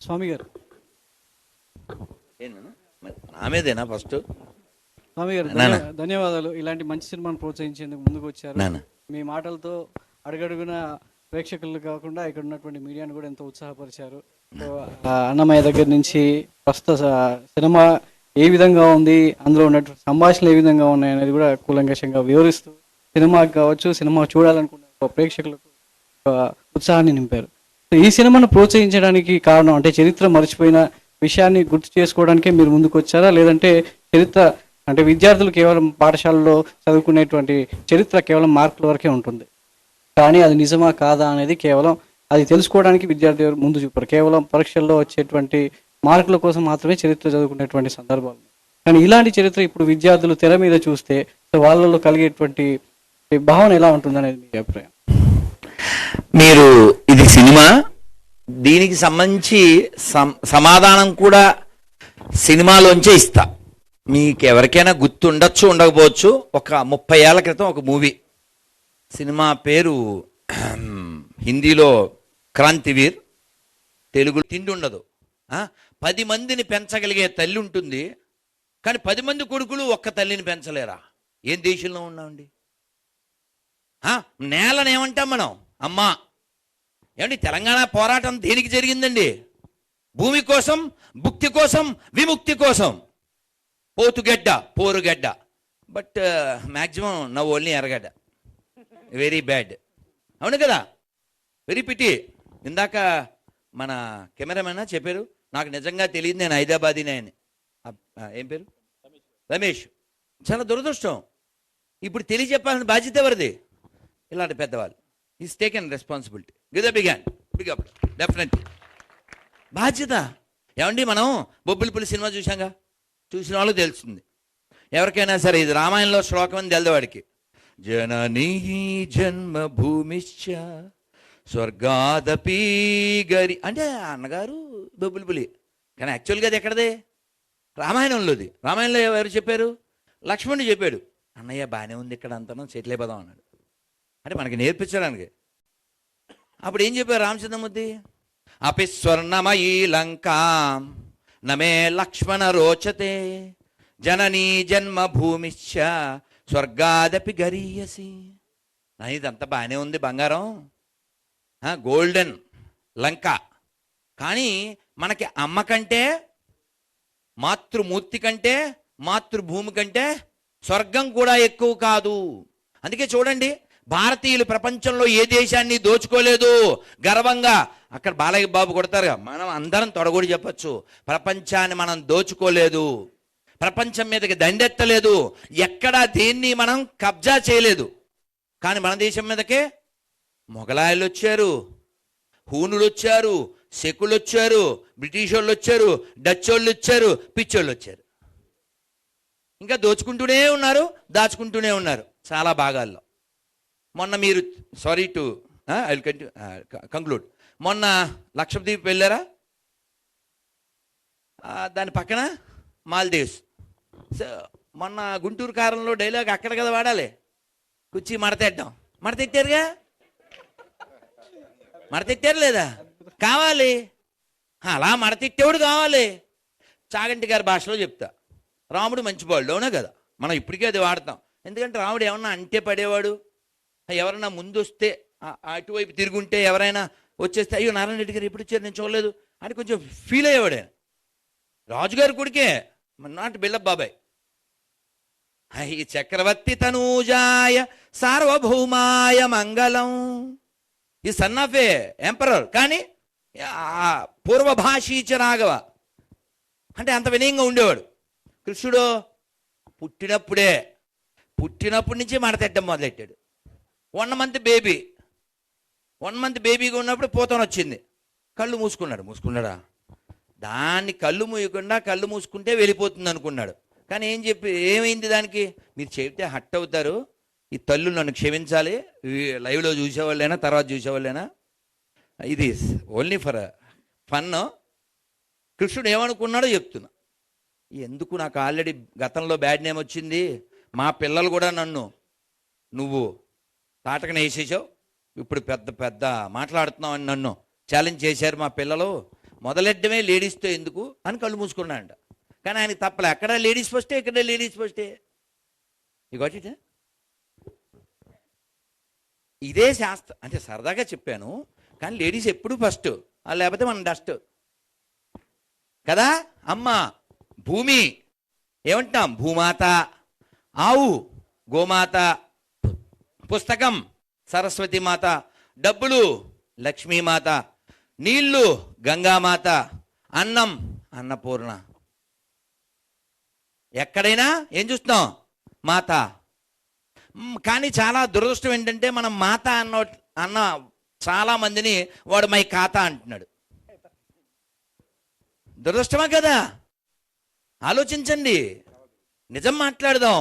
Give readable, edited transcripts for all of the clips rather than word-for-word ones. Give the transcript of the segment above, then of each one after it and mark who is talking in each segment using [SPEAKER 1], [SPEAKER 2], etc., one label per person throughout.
[SPEAKER 1] స్వామి గారు,
[SPEAKER 2] నా మీదేనా ఫస్ట్?
[SPEAKER 1] స్వామి గారు ధన్యవాదాలు. ఇలాంటి మంచి సినిమాను ప్రోత్సహించేందుకు ముందుకు వచ్చారు. మీ మాటలతో అడుగడుగున ప్రేక్షకులు కాకుండా ఇక్కడ ఉన్నటువంటి మీడియాను కూడా ఎంతో ఉత్సాహపరిచారు. అన్నమయ్య దగ్గర నుంచి ప్రస్తుత సినిమా ఏ విధంగా ఉంది, అందులో ఉన్నటువంటి సంభాషణలు ఏ విధంగా ఉన్నాయి అనేది కూడా కూలంకషంగా వివరిస్తూ సినిమాకి కావచ్చు, సినిమా చూడాలనుకున్న ప్రేక్షకులకు ఉత్సాహాన్ని నింపారు. ఈ సినిమాను ప్రోత్సహించడానికి కారణం అంటే చరిత్ర మర్చిపోయిన విషయాన్ని గుర్తు చేసుకోవడానికే మీరు ముందుకు వచ్చారా, లేదంటే చరిత్ర అంటే విద్యార్థులు కేవలం పాఠశాలలో చదువుకునేటువంటి చరిత్ర కేవలం మార్కుల వరకే ఉంటుంది, కానీ అది నిజమా కాదా అనేది కేవలం అది తెలుసుకోవడానికి విద్యార్థి ముందు చూపారు. కేవలం పరీక్షల్లో వచ్చేటువంటి మార్కుల కోసం మాత్రమే చరిత్ర చదువుకునేటువంటి సందర్భాలు. కానీ ఇలాంటి చరిత్ర ఇప్పుడు విద్యార్థులు తెర మీద చూస్తే వాళ్ళలో కలిగేటువంటి భావన ఎలా ఉంటుంది అనేది మీ అభిప్రాయం?
[SPEAKER 2] మీరు ఇది సినిమా, దీనికి సంబంధించి సమాధానం కూడా సినిమాలోంచే ఇస్తా. మీకు ఎవరికైనా గుర్తుండొచ్చు, ఉండకపోవచ్చు. ఒక 30 ఏళ్ల క్రితం ఒక మూవీ, సినిమా పేరు హిందీలో క్రాంతివీర్, తెలుగులో తిండి ఉండదు. 10 మందిని పెంచగలిగే తల్లి ఉంటుంది, కానీ 10 మంది కొడుకులు ఒక్క తల్లిని పెంచలేరా? ఏం దేశంలో ఉన్నామండి? నేలని ఏమంటాం మనం? అమ్మా. ఏమండి, తెలంగాణ పోరాటం దేనికి జరిగిందండి? భూమి కోసం, భుక్తి కోసం, విముక్తి కోసం. పోతుగడ్డ, పోరుగడ్డ, but maximum now only Erragadda. Very bad, అవును కదా? Very pity. ఇందాక మన కెమెరామెన్ చెప్పారు, నాకు నిజంగా తెలియదు, నేను హైదరాబాదీనే అని. ఏం పేరు? రమేష్. చాలా దురదృష్టం. ఇప్పుడు తెలియజెప్పాల్సిన బాధ్యత ఎవరిది? ఇలాంటి పెద్దవాళ్ళు. Is taken responsibility. Give big hand, big up, definitely బాధ్యత. ఏమండి, మనం బొబ్బిలిపల్లి సినిమా చూసాంగా, చూసిన వాళ్ళు తెలుస్తుంది. ఎవరికైనా సరే ఇది రామాయణంలో శ్లోకం అని తెలవాడికి, జననీ జన్మభూమిశ్చ స్వర్గాదపి గరి అంటే అన్నగారు బొబ్బిలిపల్లి, కానీ యాక్చువల్గా అది ఎక్కడదే? రామాయణంలోది. రామాయణంలో ఎవరు చెప్పారు? లక్ష్మణుడు చెప్పాడు. అన్నయ్య బాగానే ఉంది ఇక్కడ అంతా, సెటిల్ అయిపోదాం అన్నాడు. అంటే మనకి నేర్పించడానికి. అప్పుడు ఏం చెప్పారు రామచంద్రమూర్తి? అపి స్వర్ణమయీ లంకాం నమే లక్ష్మణ రోచతే జననీ జన్మభూమిశ్చ స్వర్గాదపి గరీయసి. ఇదంతా బాగానే ఉంది, బంగారం, గోల్డెన్ లంక. కానీ మనకి అమ్మ కంటే, మాతృమూర్తి కంటే, మాతృభూమి కంటే స్వర్గం కూడా ఎక్కువ కాదు. అందుకే చూడండి, భారతీయులు ప్రపంచంలో ఏ దేశాన్ని దోచుకోలేదు. గర్వంగా అక్కడ బాలయ్య బాబు కొడతారుగా, మనం అందరం తొడగొడి చెప్పచ్చు, ప్రపంచాన్ని మనం దోచుకోలేదు, ప్రపంచం మీదకి దండెత్తలేదు, ఎక్కడా దేన్ని మనం కబ్జా చేయలేదు. కానీ మన దేశం మీదకే మొఘలాయలు వచ్చారు, హూనులు వచ్చారు, సెకులు వచ్చారు, బ్రిటిష్ వాళ్ళు వచ్చారు, డచ్ వాళ్ళు వచ్చారు, పిచ్చోళ్ళు వచ్చారు. ఇంకా దోచుకుంటూనే ఉన్నారు, దాచుకుంటూనే ఉన్నారు చాలా భాగాల్లో. మొన్న మీరు sorry to I will conclude, మొన్న లక్షద్వీప్ వెళ్ళారా? దాని పక్కన మాల్దీవ్స్. మొన్న గుంటూరు కారంలో డైలాగ్ అక్కడ కదా వాడాలి, కుర్చీ మడతెట్టడం. మడతెట్టారుగా, మడతెట్టారు లేదా? కావాలి, అలా మడతెట్టేవాడు కావాలి. చాగంటి గారి భాషలో చెప్తా, రాముడు మంచివాళ్ళు, అవునా కదా? మనం ఇప్పటికే అది వాడతాం. ఎందుకంటే రాముడు ఏమన్నా అంటే పడేవాడు, ఎవరైనా ముందు వస్తే అటువైపు తిరుగుంటే, ఎవరైనా వచ్చేస్తే అయ్యో నారాయణ రెడ్డి గారు ఎప్పుడు వచ్చారు నేను చూడలేదు అని కొంచెం ఫీల్ అయ్యేవాడే. రాజుగారి కొడుకే, నాట్ బిల్డప్ బాబాయ్. ఈ చక్రవర్తి తనూజాయ సార్వభౌమాయ మంగళం. ఈ సన్ ఆఫ్ ఏ ఎంపరర్, కానీ పూర్వభాషీచ రాఘవ అంటే అంత వినయంగా ఉండేవాడు. కృష్ణుడు పుట్టినప్పటి నుంచి మడతెట్టడం మొదలెట్టాడు. 1 month బేబీగా ఉన్నప్పుడు పోతాను వచ్చింది, కళ్ళు మూసుకున్నాడా? దాన్ని కళ్ళు మూయకుండా కళ్ళు మూసుకుంటే వెళ్ళిపోతుంది అనుకున్నాడు. కానీ ఏమైంది దానికి? మీరు చెబితే హట్ అవుతారు, ఈ తల్లు నన్ను క్షమించాలి, లైవ్లో చూసేవాళ్ళైనా తర్వాత చూసేవాళ్ళైనా, ఇది ఓన్లీ ఫర్ ఫన్. కృష్ణుడు ఏమనుకున్నాడో చెప్తున్నా. ఎందుకు, నాకు ఆల్రెడీ గతంలో బ్యాడ్ నేమ్ వచ్చింది, మా పిల్లలు కూడా నన్ను నువ్వు తాటకన వేసేసావు, ఇప్పుడు పెద్ద మాట్లాడుతున్నావు అని నన్ను ఛాలెంజ్ చేశారు మా పిల్లలు, మొదలెడ్డమే లేడీస్తో ఎందుకు అని కళ్ళు మూసుకున్నాడంట. కానీ ఆయనకి తప్పలే, అక్కడ లేడీస్ ఫస్టే, ఇక్కడ లేడీస్ ఫస్టే. ఇగోటి ఇదే శాస్త్రం అంటే సరదాగా చెప్పాను, కానీ లేడీస్ ఎప్పుడు ఫస్ట్, లేకపోతే మనం డస్ట్ కదా. అమ్మ భూమి ఏమంటాం, భూమాత. ఆవు గోమాత, పుస్తకం సరస్వతి మాత, డబ్బులు లక్ష్మీమాత, నీళ్లు గంగామాత, అన్నం అన్నపూర్ణ. ఎక్కడైనా ఏం చూస్తున్నాం, మాత. కానీ చాలా దురదృష్టం ఏంటంటే మనం మాత అన్న చాలా మందిని వాడు మై ఖాతా అంటున్నాడు. దురదృష్టమా కదా? ఆలోచించండి, నిజం మాట్లాడదాం.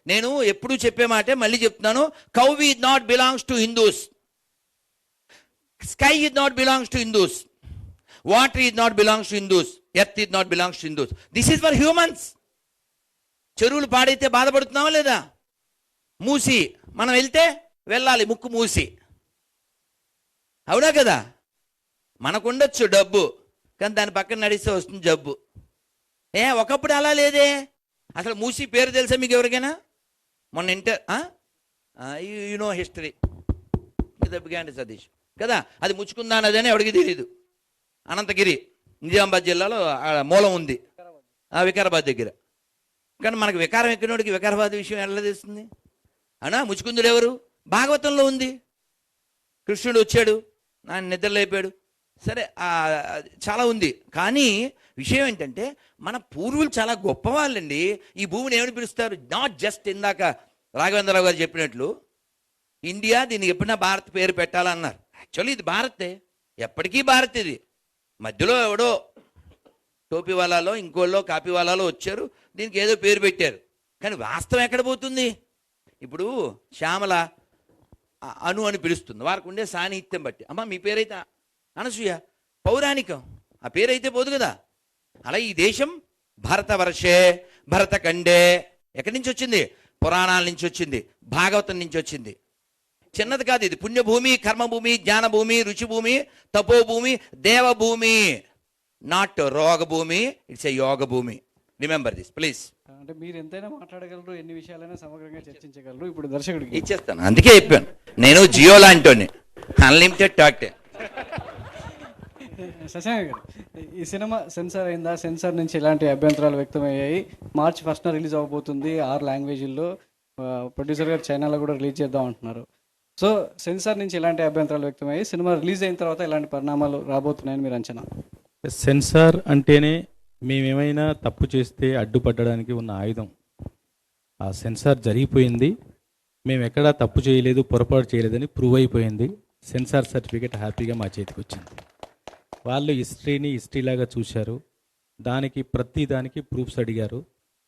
[SPEAKER 2] నేను ఎప్పుడు చెప్పే మాటే మళ్ళీ చెప్తున్నాను, cow is not belongs to Hindus, sky is not belongs to Hindus, water is not belongs to Hindus, earth is not belongs to Hindus. This is for humans. చెరువులు పాడైతే బాధపడుతున్నావా లేదా? మూసి మనం వెళ్తే వెళ్ళాలి ముక్కు మూసి, అవునా కదా? మనకుండొచ్చు డబ్బు, కానీ దాని పక్కన నడిస్తే వస్తుంది జబ్బు. ఒకప్పుడు అలా లేదే. అసలు మూసి పేరు తెలుసా మీకు ఎవరికైనా? మొన్న నో హిస్టరీ దెబ్బగాండి సతీష్ కదా, అది ముచ్చుకుందా అన్నదని ఎవరికి తెలియదు. అనంతగిరి నిజామాబాద్ జిల్లాలో మూలం ఉంది, వికారాబాద్ దగ్గర. కానీ మనకు వికారం ఎక్కినోడికి వికారాబాద్ విషయం ఎలా తెలుస్తుంది? అవునా? ముచ్చుకుందుడు ఎవరు? భాగవతంలో ఉంది. కృష్ణుడు వచ్చాడు, ఆయన నిద్రలేపాడు, సరే చాలా ఉంది. కానీ విషయం ఏంటంటే మన పూర్వులు చాలా గొప్పవాళ్ళండి. ఈ భూమిని ఏమని పిలుస్తారు? నాట్ జస్ట్ ఇందాక రాఘవేంద్రరావు గారు చెప్పినట్లు ఇండియా, దీనికి ఎప్పుడైనా భారత్ పేరు పెట్టాలన్నారు. యాక్చువల్లీ ఇది భారతే, ఎప్పటికీ భారత్. ఇది మధ్యలో ఎవడో టోపీ వాళ్ళలో ఇంకోళ్ళో కాపీ వాళ్ళలో వచ్చారు, దీనికి ఏదో పేరు పెట్టారు. కానీ వాస్తవం ఎక్కడ పోతుంది? ఇప్పుడు శ్యామల అను అని పిలుస్తుంది, వారికి ఉండే సాన్నిహిత్యం బట్టి. అమ్మ మీ పేరైతే అనసూయ, పౌరాణికం, ఆ పేరైతే పోదు కదా. అలా ఈ దేశం భారతవర్షే భరతఖండే ఎక్కడి నుంచి వచ్చింది? పురాణాల నుంచి వచ్చింది, భాగవతం నుంచి వచ్చింది. చిన్నది కాదు ఇది. పుణ్యభూమి, కర్మభూమి, జ్ఞానభూమి, రుచిభూమి, తపోభూమి, దేవభూమి, నాట్ రోగభూమి. ఇట్స్ ఎ యోగ భూమి. Remember this please.
[SPEAKER 1] అంటే మీరు ఎంతైనా మాట్లాడగలరు, ఎన్ని విషయాలైనా సమగ్రంగా చర్చించగలరు. ఇప్పుడు దర్శకుడికి
[SPEAKER 2] ఇచ్చేస్తాను, అందుకే చెప్పాను నేను జియో లాంటి అన్లిమిటెడ్ టాక్.
[SPEAKER 1] శశాంక్ గారు, ఈ సినిమా సెన్సార్ అయిందా? సెన్సార్ నుంచి ఎలాంటి అభ్యంతరాలు వ్యక్తమయ్యాయి? మార్చ్ 1న రిలీజ్ అవబోతుంది 6 లాంగ్వేజ్ల్లో. ప్రొడ్యూసర్ గారు చైనాలో కూడా రిలీజ్ చేద్దాం అంటున్నారు. సో సెన్సార్ నుంచి ఎలాంటి అభ్యంతరాలు వ్యక్తమయ్యాయి? సినిమా రిలీజ్ అయిన తర్వాత ఎలాంటి పరిణామాలు రాబోతున్నాయని మీరు అంచనా?
[SPEAKER 3] సెన్సార్ అంటేనే మేమేమైనా తప్పు చేస్తే అడ్డుపట్టడానికి ఉన్న ఆయుధం. ఆ సెన్సార్ జరిగిపోయింది, మేము ఎక్కడా తప్పు చేయలేదు, పొరపాటు చేయలేదని ప్రూవ్ అయిపోయింది. సెన్సార్ సర్టిఫికేట్ హ్యాపీగా మా చేతికి వచ్చింది. వాళ్ళు హిస్టరీని హిస్టరీలాగా చూశారు, ప్రతి దానికి ప్రూఫ్స్ అడిగారు.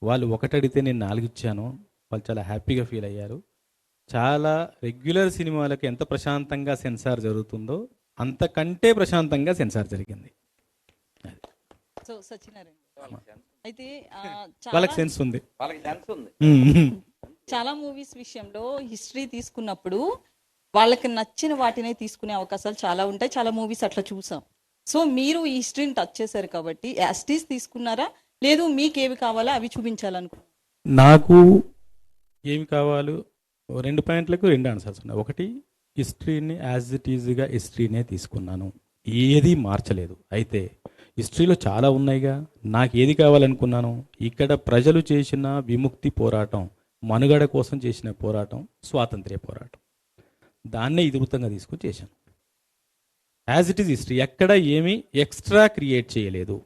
[SPEAKER 3] వాళ్ళు ఒకటి అడిగితే నేను 4 ఇచ్చాను. వాళ్ళు చాలా హ్యాపీగా ఫీల్ అయ్యారు. చాలా రెగ్యులర్ సినిమాలకు ఎంత ప్రశాంతంగా సెన్సార్ జరుగుతుందో అంతకంటే ప్రశాంతంగా సెన్సార్ జరిగింది.
[SPEAKER 4] సో సత్యనారాయణ అయితే
[SPEAKER 3] వాళ్ళకి సెన్స్ ఉంది.
[SPEAKER 4] చాలా మూవీస్ విషయంలో హిస్టరీ తీసుకున్నప్పుడు వాళ్ళకి నచ్చిన వాటినే తీసుకునే అవకాశాలు చాలా ఉంటాయి. చాలా మూవీస్ అట్లా చూసాం. సో మీరు ఈ హిస్టరీని టచ్ చేశారు కాబట్టి యాస్టీస్ తీసుకున్నారా, లేదు మీకు ఏవి కావాలో అవి చూపించాలనుకున్నారు?
[SPEAKER 3] నాకు ఏమి కావాలో 2 పాయింట్లకు 2 ఆన్సర్స్ ఉన్నాయి. ఒకటి, హిస్టరీని యాజ్ ఇట్ ఈజ్గా హిస్టరీనే తీసుకున్నాను, ఏది మార్చలేదు. అయితే హిస్టరీలో చాలా ఉన్నాయిగా, నాకు ఏది కావాలనుకున్నాను? ఇక్కడ ప్రజలు చేసిన విముక్తి పోరాటం, మనుగడ కోసం చేసిన పోరాటం, స్వాతంత్ర్య పోరాటం, దాన్నే ఇతివృత్తంగా తీసుకొని చేశాను. యాజ్ ఇట్ ఈజ్ హిస్టరీ, ఎక్కడ ఏమీ ఎక్స్ట్రా క్రియేట్ చేయలేదు.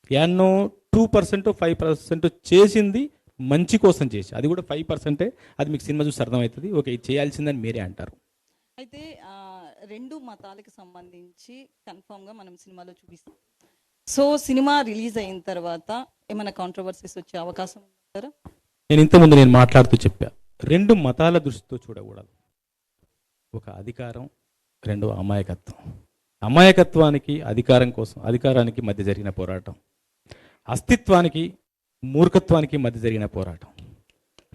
[SPEAKER 3] ఎన్నో 2% 5% చేసింది మంచి కోసం చేసి, అది కూడా 5%. అది మీకు సినిమా చూసి అర్థమవుతుంది. ఓకే, ఇది చేయాల్సిందని మీరే అంటారు.
[SPEAKER 4] అయితే 2 మతాలకు సంబంధించి కన్ఫామ్గా మనం సినిమాలో చూపిస్తాం. సో సినిమా రిలీజ్ అయిన తర్వాత ఏమైనా కాంట్రవర్సీస్ వచ్చే అవకాశం ఉంటారా?
[SPEAKER 3] నేను ఇంతకుముందు మాట్లాడుతూ చెప్పా, 2 మతాల దృష్టితో చూడకూడదు. ఒక అధికారం, 2 అమాయకత్వం. అమాయకత్వానికి అధికారం కోసం, అధికారానికి మధ్య జరిగిన పోరాటం, అస్తిత్వానికి మూర్ఖత్వానికి మధ్య జరిగిన పోరాటం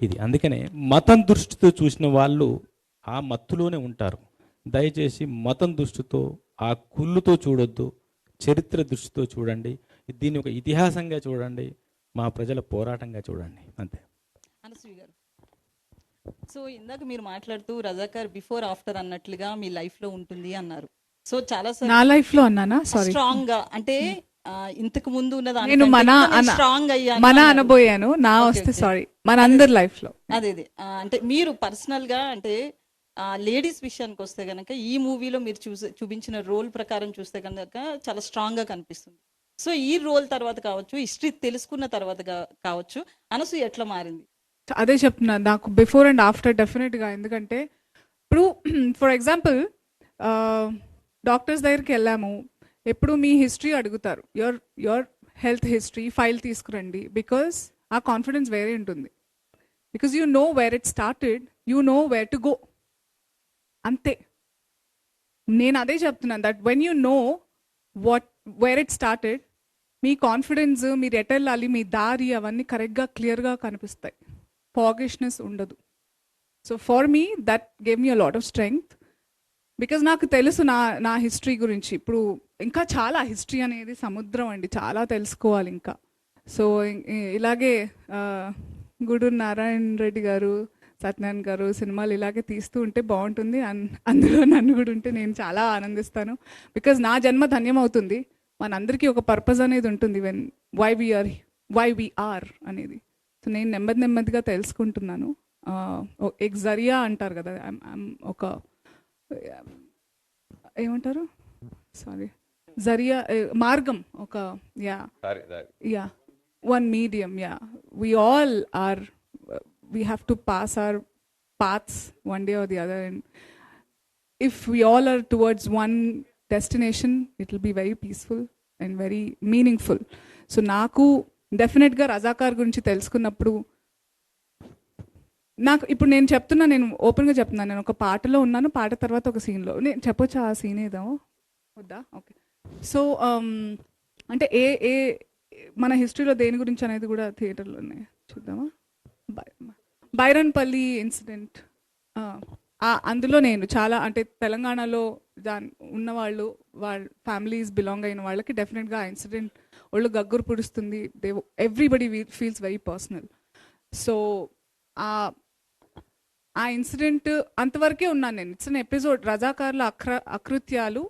[SPEAKER 3] ఇది. అందుకనే మతం దృష్టితో చూసిన వాళ్ళు ఆ మత్తులోనే ఉంటారు. దయచేసి మతం దృష్టితో, ఆ కుళ్ళుతో చూడొద్దు. చరిత్ర దృష్టితో చూడండి, దీన్ని ఒక ఇతిహాసంగా చూడండి, మా ప్రజల పోరాటంగా చూడండి, అంతే.
[SPEAKER 4] అనసూయ గారు, సో ఇందాక మీరు మాట్లాడుతూ రజాకార్ బిఫోర్ ఆఫ్టర్ అన్నట్లుగా మీ లైఫ్ లో ఉంటుంది అన్నారు. సో చాలా
[SPEAKER 5] నా లైఫ్ లో అన్నానా? సారీ,
[SPEAKER 4] స్ట్రాంగ్ గా అంటే ఇంతకు ముందు ఉన్న
[SPEAKER 5] నేను
[SPEAKER 4] స్ట్రాంగ్ అయ్యాను
[SPEAKER 5] మన అనబోయాను, నా వస్తే సారీ, మన అందరి లైఫ్ లో.
[SPEAKER 4] అదే అంటే మీరు పర్సనల్ గా అంటే లేడీస్ విషయానికి వస్తే గనక ఈ మూవీలో మీరు చూపించిన రోల్ ప్రకారం చూస్తే కనుక చాలా స్ట్రాంగ్ గా కనిపిస్తుంది. సో ఈ రోల్ తర్వాత కావచ్చు, హిస్టరీ తెలుసుకున్న తర్వాత కావచ్చు, అనసూయ ఎట్లా మారింది?
[SPEAKER 5] అదే చెప్తున్నా, నాకు బిఫోర్ అండ్ ఆఫ్టర్ డెఫినెట్ గా. ఎందుకంటే ఇప్పుడు ఫర్ ఎగ్జాంపుల్ డాక్టర్స్ దగ్గరికి వెళ్ళాము, ఎప్పుడు మీ హిస్టరీ అడుగుతారు, యువర్ హెల్త్ హిస్టరీ ఫైల్ తీసుకురండి, బికాస్ ఆ కాన్ఫిడెన్స్ వేరే ఉంటుంది. Because you know where it started, you know where to go, అంతే. నేను అదే చెప్తున్నాను, that when you know where it started, me confidence, మీరు ఎటు వెళ్ళాలి, మీ దారి, అవన్నీ కరెక్ట్గా క్లియర్గా కనిపిస్తాయి, ఫాగిష్నెస్ ఉండదు. So for me that gave me a lot of strength, because నాకు తెలుసు నా హిస్టరీ గురించి. ఇప్పుడు ఇంకా చాలా హిస్టరీ అనేది సముద్రం అండి, చాలా తెలుసుకోవాలి ఇంకా. సో ఇలాగే గూడూరు నారాయణ రెడ్డి గారు, సత్యనారాయణ గారు సినిమాలు ఇలాగే తీస్తూ ఉంటే బాగుంటుంది. అందులో నన్ను కూడా ఉంటే నేను చాలా ఆనందిస్తాను, బికాజ్ నా జన్మ ధన్యం అవుతుంది. మనందరికీ ఒక పర్పస్ అనేది ఉంటుంది, వై వి ఆర్ అనేది. సో నేను నెమ్మదిగా తెలుసుకుంటున్నాను. ఎక్ జరియా అంటారు కదా, ఒక ఏమంటారు, సారీ, జరియా మార్గం, ఒక yeah one medium. Yeah we all are, we have to pass our paths one day or the other, and if we all are towards one destination, it will be very peaceful and very meaningful. So నాకు డెఫినెట్గా రజాకార్ గురించి తెలుసుకున్నప్పుడు, నాకు ఇప్పుడు నేను చెప్తున్నా, నేను ఓపెన్గా చెప్తున్నాను, నేను ఒక పాటలో ఉన్నాను, పాట తర్వాత ఒక సీన్లో. నేను చెప్పొచ్చా ఆ సీన్ ఏదో? వద్దా? ఓకే. సో అంటే ఏ మన హిస్టరీలో దేని గురించి అనేది కూడా థియేటర్లోనే చూద్దామా? బైరన్పల్లి ఇన్సిడెంట్, అందులో నేను చాలా, అంటే తెలంగాణలో ఉన్నవాళ్ళు, వాళ్ళ ఫ్యామిలీస్ బిలాంగ్ అయిన వాళ్ళకి డెఫినెట్గా ఆ ఇన్సిడెంట్ వాళ్ళు గగ్గురు పుడుస్తుంది. Everybody feels very personal. So ఆ ఇన్సిడెంట్ అంతవరకే ఉన్నాను నేను. It's an episode. రజాకార్ల అకృత్యాలు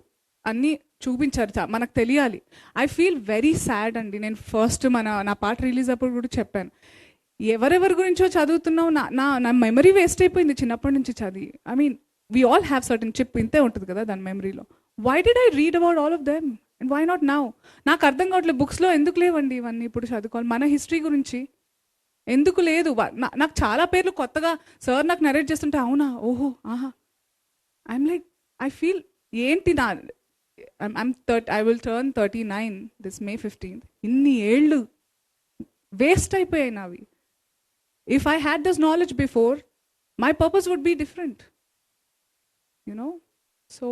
[SPEAKER 5] అన్నీ చూపించారు, మనకు తెలియాలి. ఐ ఫీల్ వెరీ సాడ్ అండి. నేను ఫస్ట్ నా పాట రిలీజ్ అప్పుడు కూడా చెప్పాను, ఎవరెవరి గురించో చదువుతున్నావు, నా మెమరీ వేస్ట్ అయిపోయింది చిన్నప్పటి నుంచి చదివి. I mean we all have certain chip, ఇంతే ఉంటుంది కదా దాని మెమరీలో. Why did I read about all of them and why not now? నాకు అర్థం కావట్లేదు, బుక్స్లో ఎందుకు లేవండి ఇవన్నీ ఇప్పుడు చదువుకోవాలి. మన హిస్టరీ గురించి ఎందుకు లేదు? నాకు చాలా పేర్లు కొత్తగా సార్ నాకు నరేట్ చేస్తుంటే, అవునా, ఓహో, ఆహా, ఐఎమ్ లైక్, ఐ ఫీల్ ఏంటి I will turn 39 this May 15th. ఇన్ని ఏళ్ళు వేస్ట్ అయిపోయాయి నావి. If I had this knowledge before, my purpose would be different, you know. So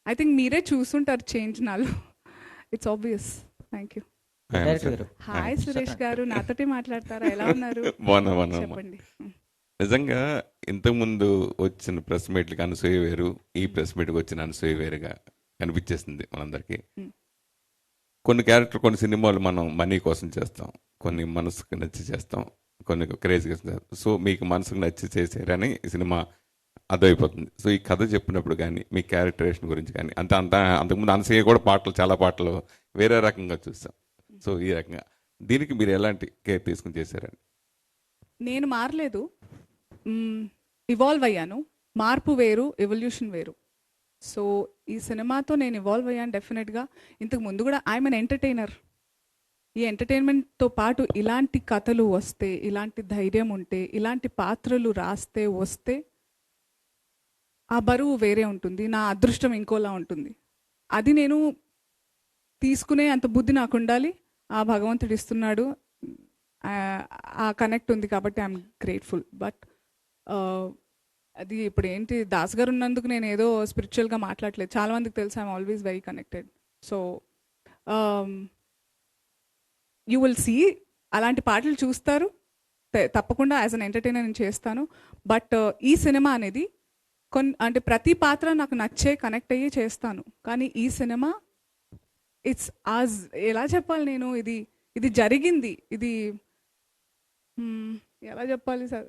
[SPEAKER 5] I think మీరే చూస్తుంటారు చేంజ్ నాలో. It's obvious. Thank you. Hi Suresh గారు, నాతోటే మాట్లాడతారా? ఎలా ఉన్నారు? చెప్పండి.
[SPEAKER 6] నిజంగా ఇంతకుముందు వచ్చిన ప్రెస్ మీట్లకి అనసూయ వేరు, ఈ ప్రెస్ మీట్కి వచ్చిన అనసూయ వేరుగా కనిపించేస్తుంది మనందరికీ. కొన్ని క్యారెక్టర్, కొన్ని సినిమాలు మనం మనీ కోసం చేస్తాం, కొన్ని మనసుకు నచ్చి చేస్తాం, కొన్ని క్రేజ్గా చేస్తాం. సో మీకు మనసుకు నచ్చి చేసారని ఈ సినిమా అర్థమైపోతుంది. సో ఈ కథ చెప్పినప్పుడు కానీ, మీ క్యారెక్టరేషన్ గురించి కానీ, అంతకుముందు అనసూయ కూడా పాటలు, చాలా పాటలు వేరే రకంగా చూస్తాం. సో ఈ రకంగా దీనికి మీరు ఎలాంటి కేర్ తీసుకుని చేశారని?
[SPEAKER 5] నేను మారలేదు, ఇవాల్వ్ అయ్యాను. మార్పు వేరు, ఎవల్యూషన్ వేరు. సో ఈ సినిమాతో నేను ఇవాల్వ్ అయ్యాను డెఫినెట్గా. ఇంతకు ముందు కూడా ఐఎమ్ అన్ ఎంటర్టైనర్. ఈ ఎంటర్టైన్మెంట్తో పాటు ఇలాంటి కథలు వస్తే, ఇలాంటి ధైర్యం ఉంటే, ఇలాంటి పాత్రలు రాస్తే వస్తే ఆ బరువు వేరే ఉంటుంది, నా అదృష్టం ఇంకోలా ఉంటుంది. అది నేను తీసుకునే అంత బుద్ధి నాకు ఉండాలి, ఆ భగవంతుడు ఇస్తున్నాడు, ఆ కనెక్ట్ ఉంది కాబట్టి ఐఎమ్ గ్రేట్ఫుల్. బట్ అది ఇప్పుడు ఏంటి, దాస్ గారు ఉన్నందుకు నేను ఏదో స్పిరిచువల్గా మాట్లాడలేదు. చాలామందికి తెలుసు I'm always very connected. So you will see, అలాంటి పాటలు చూస్తారు తప్పకుండా. యాజ్ అన్ ఎంటర్టైనర్ నేను చేస్తాను. బట్ ఈ సినిమా అనేది అంటే ప్రతి పాత్ర నాకు నచ్చే, కనెక్ట్ అయ్యే చేస్తాను. కానీ ఈ సినిమా ఇట్స్ ఆజ్ ఎలా చెప్పాలి నేను, ఇది ఇది జరిగింది, ఇది ఎలా చెప్పాలి సార్.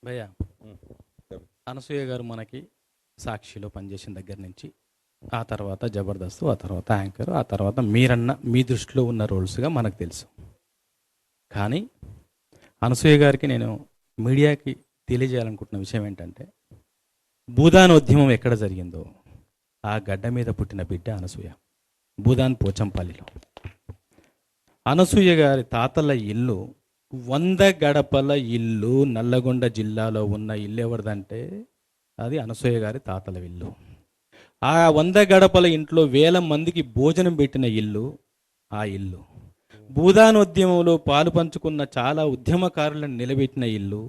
[SPEAKER 3] భయ్యా, అనసూయ గారు మనకి సాక్షిలో పనిచేసిన దగ్గర నుంచి, ఆ తర్వాత జబర్దస్త్, ఆ తర్వాత యాంకర్, ఆ తర్వాత మీరన్న మీ దృష్టిలో ఉన్న రోల్స్గా మనకు తెలుసు. కానీ అనసూయ గారికి నేను మీడియాకి తెలియజేయాలనుకుంటున్న విషయం ఏంటంటే, భూదాన్ ఉద్యమం ఎక్కడ జరిగిందో ఆ గడ్డ మీద పుట్టిన బిడ్డ అనసూయ. భూదాన్ పోచంపల్లిలో. అనసూయ గారి తాతల ఇల్లు 100 గడపల ఇల్లు. నల్లగొండ జిల్లాలో ఉన్న ఇల్లు ఎవరిదంటే అది అనసూయ గారి తాతల ఇల్లు. ఆ 100 గడపల ఇంట్లో 1000 మందికి భోజనం పెట్టిన ఇల్లు ఆ ఇల్లు. భూదానోద్యమంలో పాలు పంచుకున్న చాలా ఉద్యమకారులను నిలబెట్టిన ఇల్లు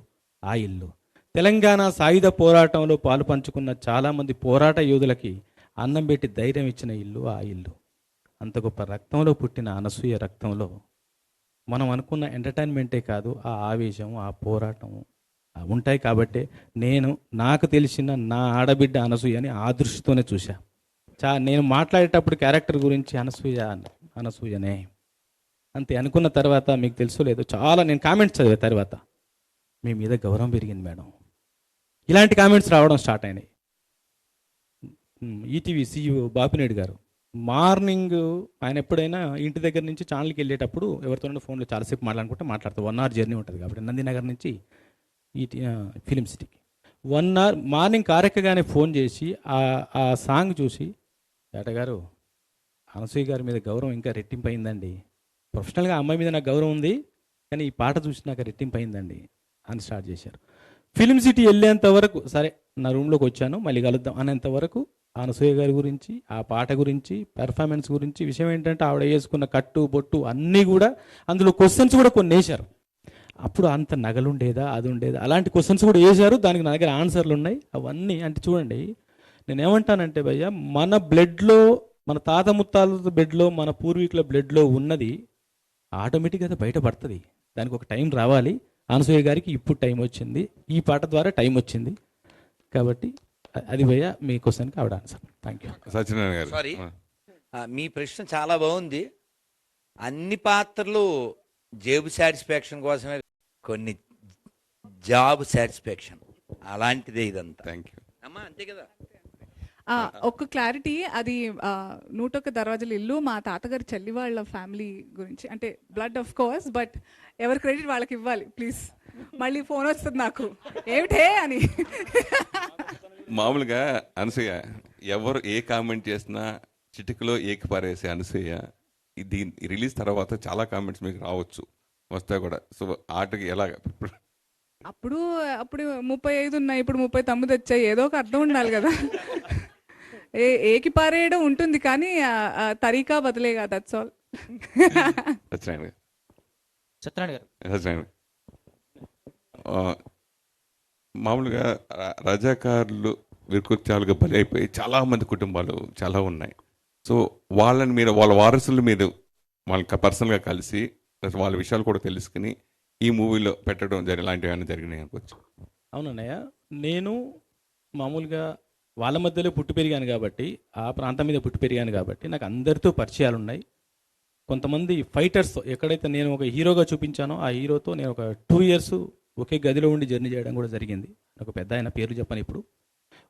[SPEAKER 3] ఆ ఇల్లు. తెలంగాణ సాయుధ పోరాటంలో పాలు పంచుకున్న చాలామంది పోరాట యోధులకి అన్నం పెట్టి ధైర్యం ఇచ్చిన ఇల్లు ఆ ఇల్లు. అంత గొప్ప రక్తంలో పుట్టిన అనసూయ రక్తంలో మనం అనుకున్న ఎంటర్టైన్మెంటే కాదు, ఆ ఆవేశం, ఆ పోరాటం ఉంటాయి. కాబట్టి నాకు తెలిసిన నా ఆడబిడ్డ అనసూయని ఆ దృష్టితోనే చూసా. నేను మాట్లాడేటప్పుడు క్యారెక్టర్ గురించి అనసూయనే అంతే అనుకున్న తర్వాత, మీకు తెలుసో లేదో, చాలా నేను కామెంట్స్ చదివా తర్వాత, మీ మీద గౌరవం పెరిగింది మేడం, ఇలాంటి కామెంట్స్ రావడం స్టార్ట్ అయినాయి. ఈటీవీ CEO బాపినేడు గారు మార్నింగ్ ఆయన ఎప్పుడైనా ఇంటి దగ్గర నుంచి ఛానల్కి వెళ్ళేటప్పుడు ఎవరితోనైనా ఫోన్లో చాలాసేపు మాట్లాడుతూ 1 hour జర్నీ ఉంటుంది కాబట్టి నందినగర్ నుంచి ఫిలిం సిటీకి 1 hour మార్నింగ్ కారెక్కగానే ఫోన్ చేసి ఆ సాంగ్ చూసి, ఏటగారు అనసూయ గారి మీద గౌరవం ఇంకా రెట్టింపు అయిందండి, ప్రొఫెషనల్గా అమ్మాయి మీద నాకు గౌరవం ఉంది కానీ ఈ పాట చూసి నాకు రెట్టింపు అయిందండి అని స్టార్ట్ చేశారు. ఫిలిం సిటీ వెళ్ళేంత వరకు సరే నా రూమ్లోకి వచ్చాను మళ్ళీ కలుద్దాం అనేంత వరకు అనసూయ గారి గురించి, ఆ పాట గురించి, పెర్ఫార్మెన్స్ గురించి, విషయం ఏంటంటే ఆవిడ వేసుకున్న కట్టు బొట్టు అన్నీ కూడా, అందులో క్వశ్చన్స్ కూడా కొన్ని వేశారు. అప్పుడు అంత నగలుండేదా, అది ఉండేదా, అలాంటి క్వశ్చన్స్ కూడా వేశారు. దానికి నా దగ్గర ఆన్సర్లు ఉన్నాయి. అవన్నీ అంటే చూడండి, నేనేమంటానంటే భయ్య, మన బ్లడ్లో, మన తాత ముత్తాల బ్లడ్లో, మన పూర్వీకుల బ్లడ్లో ఉన్నది ఆటోమేటిక్గా బయటపడుతుంది. దానికి ఒక టైం రావాలి. అనసూయ గారికి ఇప్పుడు టైం వచ్చింది, ఈ పాట ద్వారా టైం వచ్చింది. కాబట్టి అది భయ్య మీ క్వశ్చన్కి ఆవిడ ఆన్సర్. Thank you.
[SPEAKER 6] సత్యనారాయణ గారు,
[SPEAKER 2] సారీ, మీ ప్రశ్న చాలా బాగుంది. అన్ని పాత్రలు జేబు సాటిస్ఫాక్షన్ కోసమే, కొన్ని జాబ్ సాటిస్ఫాక్షన్, అలాంటిదే ఇదంతా.
[SPEAKER 6] థ్యాంక్ యూ
[SPEAKER 2] అమ్మా, అంతే కదా.
[SPEAKER 5] ఒక క్లారిటీ, అది 101 దర్వాజల ఇల్లు మా తాతగారి చెల్లి వాళ్ళ ఫ్యామిలీ గురించి, అంటే బ్లడ్ ఆఫ్ కోర్స్, బట్ ఎవరి క్రెడిట్ వాళ్ళకి ఇవ్వాలి ప్లీజ్. మళ్ళీ ఫోన్ వస్తుంది నాకు ఏమిటే అని.
[SPEAKER 6] మామూలుగా అనసూయ ఎవరు ఏ కామెంట్ చేసినా చిటికలో ఏకి పారేసే అనసూయ, ఇది రిలీజ్ తర్వాత చాలా కామెంట్స్ మీకు రావచ్చు, వస్తాయి కూడా. సో ఆటకి ఎలా
[SPEAKER 5] అప్పుడు 35 ఉన్నాయి, ఇప్పుడు 39 వచ్చాయి, ఏదో ఒక అర్థం ఉండాలి కదా. ఏకి పారేయడం ఉంటుంది కానీ తరీకా బదిలేగా, దట్స్ ఆల్.
[SPEAKER 6] సత్యనారాయణ గారు,
[SPEAKER 7] సత్యనారాయణ గారు,
[SPEAKER 6] సత్యనారాయణ మామూలుగా రజాకారులు వికృత్యాలుగా బలి అయిపోయి చాలా మంది కుటుంబాలు చాలా ఉన్నాయి. సో వాళ్ళని మీరు, వాళ్ళ వారసులు మీరు వాళ్ళకి పర్సనల్గా కలిసి వాళ్ళ విషయాలు కూడా తెలుసుకుని ఈ మూవీలో పెట్టడం ఇలాంటివి ఏమైనా జరిగినాయి అనుకోవచ్చు.
[SPEAKER 3] అవునన్నయ్య, నేను మామూలుగా వాళ్ళ మధ్యలో పుట్టి పెరిగాను కాబట్టి, ఆ ప్రాంతం మీద పుట్టి పెరిగాను కాబట్టి నాకు అందరితో పరిచయాలు ఉన్నాయి. కొంతమంది ఫైటర్స్ ఎక్కడైతే నేను ఒక హీరోగా చూపించానో ఆ హీరోతో నేను ఒక 2 years ఒకే గదిలో ఉండి జర్నీ చేయడం కూడా జరిగింది. ఒక పెద్ద ఆయన పేర్లు చెప్పను ఇప్పుడు.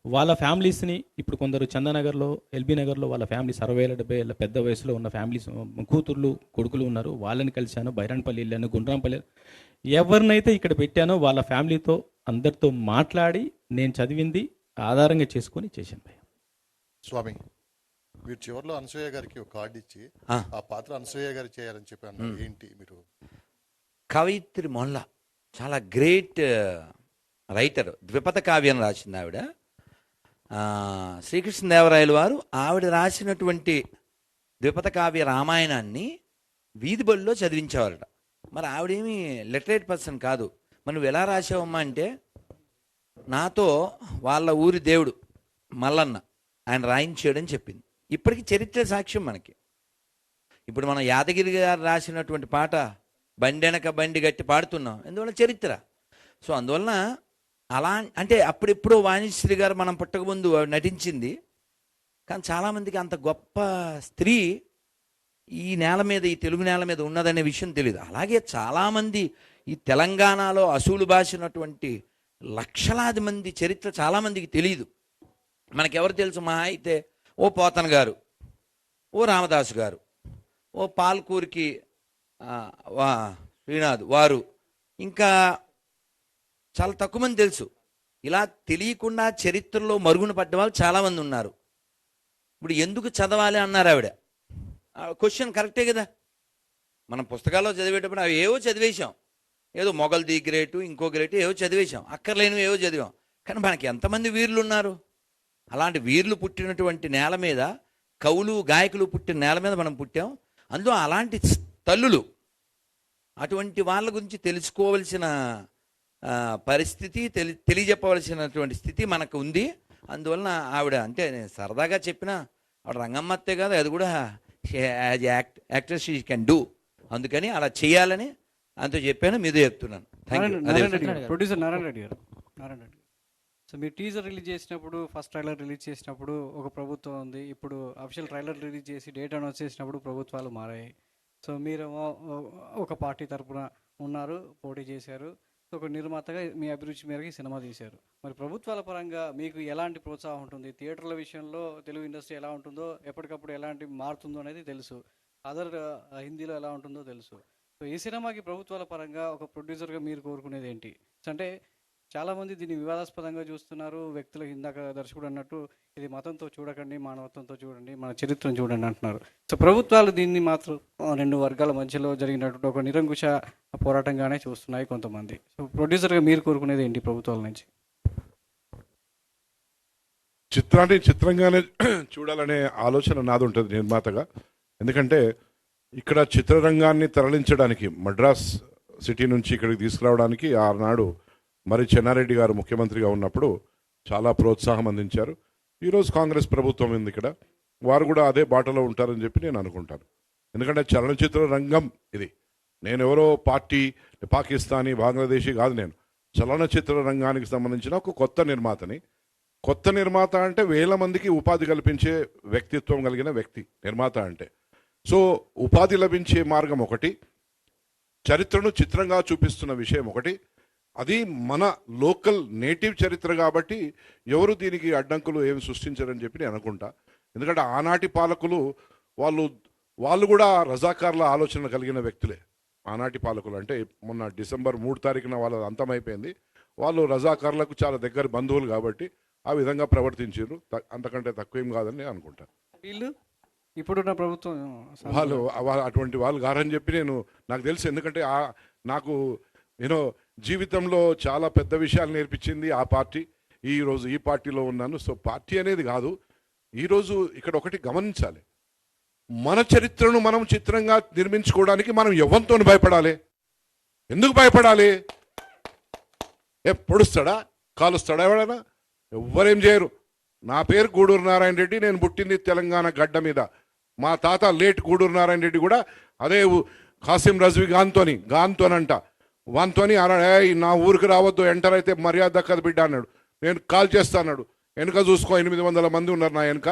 [SPEAKER 3] వాళ్ళ ఫ్యామిలీస్ని, ఇప్పుడు కొందరు చందానగర్లో, ఎల్బీ నగర్లో వాళ్ళ ఫ్యామిలీస్ 60-70 ఏళ్ళ పెద్ద వయసులో ఉన్న ఫ్యామిలీస్, కూతుర్లు కొడుకులు ఉన్నారు. వాళ్ళని కలిశాను. బైరాన్పల్లి వెళ్ళాను, గుండ్రాంపల్లి, ఎవరినైతే ఇక్కడ పెట్టానో వాళ్ళ ఫ్యామిలీతో అందరితో మాట్లాడి నేను చదివింది ఆధారంగా చేసుకొని చేశాను.
[SPEAKER 8] స్వామి, మీరు చివరిలో అనసూయ గారికి ఒక కార్డు ఇచ్చి ఆ పాత్ర అనసూయ గారు చేయాలని చెప్పి అన్నారు, ఏంటి మీరు?
[SPEAKER 2] కవయిత్రి మొల్ల చాలా గ్రేట్ రైటర్, ద్విపద కావ్యం రాసింది ఆవిడ. శ్రీకృష్ణదేవరాయలు వారు ఆవిడ రాసినటువంటి ద్విపద కావ్య రామాయణాన్ని వీధి బడిలో చదివించేవారట. మరి ఆవిడేమి లిటరేట్ పర్సన్ కాదు. మరి నువ్వు ఎలా రాసావమ్మా అంటే, నాతో వాళ్ళ ఊరి దేవుడు మల్లన్న ఆయన రాయించాడని చెప్పింది. ఇప్పటికీ చరిత్ర సాక్ష్యం మనకి. ఇప్పుడు మనం యాదగిరి గారు రాసినటువంటి పాట బండెనక బండి గట్టి పాడుతున్నాం, ఎందువల్ల చరిత్ర. సో అందువలన అలా అంటే అప్పుడెప్పుడో వాణిశ్రీ గారు మనం పుట్టకముందు నటించింది. కానీ చాలామందికి అంత గొప్ప స్త్రీ ఈ నేల మీద, ఈ తెలుగు నేల మీద ఉన్నదనే విషయం తెలియదు. అలాగే చాలామంది ఈ తెలంగాణలో అసూలు బాసినటువంటి లక్షలాది మంది చరిత్ర చాలామందికి తెలియదు. మనకెవరు తెలుసు? మహా అయితే ఓ పోతన గారు, ఓ రామదాసు గారు, ఓ పాల్కూరికి శ్రీనాథ్ వారు, ఇంకా చాలా తక్కువ మంది తెలుసు. ఇలా తెలియకుండా చరిత్రలో మరుగున పడ్డ వాళ్ళు చాలామంది ఉన్నారు. ఇప్పుడు ఎందుకు చదవాలి అన్నారు ఆవిడ. క్వశ్చన్ కరెక్టే కదా. మనం పుస్తకాల్లో చదివేటప్పుడు అవి ఏవో చదివేశాం, ఏదో మొగల్ది గ్రేటు, ఇంకో గ్రేటు ఏవో చదివేశాం, అక్కర్లేనివి ఏవో చదివాం. కానీ మనకి ఎంతమంది వీరులు ఉన్నారు? అలాంటి వీరులు పుట్టినటువంటి నేల మీద, కవులు గాయకులు పుట్టిన నేల మీద మనం పుట్టాం. అందులో అలాంటి తల్లులు, అటువంటి వాళ్ళ గురించి తెలుసుకోవలసిన పరిస్థితి, తెలియజెప్పవలసినటువంటి స్థితి మనకు ఉంది. అందువలన ఆవిడ, అంటే నేను సరదాగా చెప్పిన ఆవిడ రంగమ్మత్తే కాదు, అది కూడా as actress she can do. అందుకని అలా చేయాలని అంతా చెప్పాను, మీతో చెప్తున్నాను.
[SPEAKER 1] ప్రొడ్యూసర్ నారాయణ రెడ్డి గారు. సో మీరు టీజర్ రిలీజ్ చేసినప్పుడు, ఫస్ట్ ట్రైలర్ రిలీజ్ చేసినప్పుడు ఒక ప్రభుత్వం ఉంది, ఇప్పుడు అఫీషియల్ ట్రైలర్ రిలీజ్ చేసి డేట్ అనౌన్స్ చేసినప్పుడు ప్రభుత్వాలు మారాయి. సో మీరు ఒక పార్టీ తరపున ఉన్నారు, పోటీ చేశారు. సో ఒక నిర్మాతగా మీ అభిరుచి మేరకు ఈ సినిమా తీశారు. మరి ప్రభుత్వాల పరంగా మీకు ఎలాంటి ప్రోత్సాహం ఉంటుంది? థియేటర్ల విషయంలో తెలుగు ఇండస్ట్రీ ఎలా ఉంటుందో, ఎప్పటికప్పుడు ఎలాంటి మారుతుందో అనేది తెలుసు. అదర్ హిందీలో ఎలా ఉంటుందో తెలుసు. సో ఈ సినిమాకి ప్రభుత్వాల పరంగా ఒక ప్రొడ్యూసర్గా మీరు కోరుకునేది ఏంటి? అంటే చాలామంది దీన్ని వివాదాస్పదంగా చూస్తున్నారు. వ్యక్తులకు ఇందాక దర్శకుడు అన్నట్టు ఇది మతంతో చూడకండి, మానవత్వంతో చూడండి, మన చరిత్రను చూడండి అంటున్నారు. సో ప్రభుత్వాలు దీన్ని మాత్రం రెండు వర్గాల మధ్యలో జరిగినటువంటి ఒక నిరంకుశ పోరాటంగానే చూస్తున్నాయి కొంతమంది. సో ప్రొడ్యూసర్గా మీరు కోరుకునేది ఏంటి ప్రభుత్వాల నుంచి?
[SPEAKER 9] చిత్రాన్ని చిత్రంగానే చూడాలనే ఆలోచన నాది ఉంటుంది నిర్మాతగా. ఎందుకంటే ఇక్కడ చిత్రరంగాన్ని తరలించడానికి, మద్రాస్ సిటీ నుంచి ఇక్కడికి తీసుకురావడానికి ఆనాడు మరి చెన్నారెడ్డి గారు ముఖ్యమంత్రిగా ఉన్నప్పుడు చాలా ప్రోత్సాహం అందించారు. ఈరోజు కాంగ్రెస్ ప్రభుత్వం ఉంది ఇక్కడ, వారు కూడా అదే బాటలో ఉంటారని చెప్పి నేను అనుకుంటాను. ఎందుకంటే చలనచిత్ర రంగం ఇది, నేను ఎవరో పార్టీ పాకిస్తానీ బంగ్లాదేశీ కాదు, నేను చలనచిత్ర రంగానికి సంబంధించిన ఒక కొత్త నిర్మాతని. కొత్త నిర్మాత అంటే వేల మందికి ఉపాధి కల్పించే వ్యక్తిత్వం కలిగిన వ్యక్తి నిర్మాత అంటే. సో ఉపాధి లభించే మార్గం ఒకటి, చరిత్రను చిత్రంగా చూపిస్తున్న విషయం ఒకటి, అది మన లోకల్ నేటివ్ చరిత్ర కాబట్టి ఎవరు దీనికి అడ్డంకులు ఏమి సృష్టించారని చెప్పి నేను అనుకుంటా. ఎందుకంటే ఆనాటి పాలకులు వాళ్ళు కూడా రజాకార్ల ఆలోచన కలిగిన వ్యక్తులే. ఆనాటి పాలకులు అంటే మొన్న డిసెంబర్ 3 తారీఖున వాళ్ళ అంతమైపోయింది. వాళ్ళు రజాకార్లకు చాలా దగ్గర బంధువులు కాబట్టి ఆ విధంగా ప్రవర్తించారు. అంతకంటే తక్కువేం కాదని నేను అనుకుంటాను.
[SPEAKER 1] వీళ్ళు ఇప్పుడున్న ప్రభుత్వం
[SPEAKER 9] వాళ్ళు అటువంటి వాళ్ళు గారని చెప్పి నాకు తెలుసు. ఎందుకంటే నాకు జీవితంలో చాలా పెద్ద విషయాలు నేర్పించింది ఆ పార్టీ. ఈరోజు ఈ పార్టీలో ఉన్నాను. సో పార్టీ అనేది కాదు, ఈరోజు ఇక్కడ ఒకటి గమనించాలి, మన చరిత్రను మనం చిత్రంగా నిర్మించుకోవడానికి మనం ఎవరితో భయపడాలి? ఎందుకు భయపడాలి? పొడుస్తాడా, కాలుస్తాడా ఎవడైనా? ఎవ్వరేం చేయరు. నా పేరు గూడూరు నారాయణ రెడ్డి, నేను పుట్టింది తెలంగాణ గడ్డ మీద. మా తాత లేట్ గూడూరు నారాయణ రెడ్డి కూడా అదే ఖాసిం రజ్వీ గాన్తోనంట వాన్తోని నా ఊరికి రావద్దు, ఎంటర్ అయితే మర్యాద దక్కదు బిడ్డ అన్నాడు. నేను కాల్ చేస్తాన్నాడు, వెనుక చూసుకో 800 మంది ఉన్నారు నా వెనుక,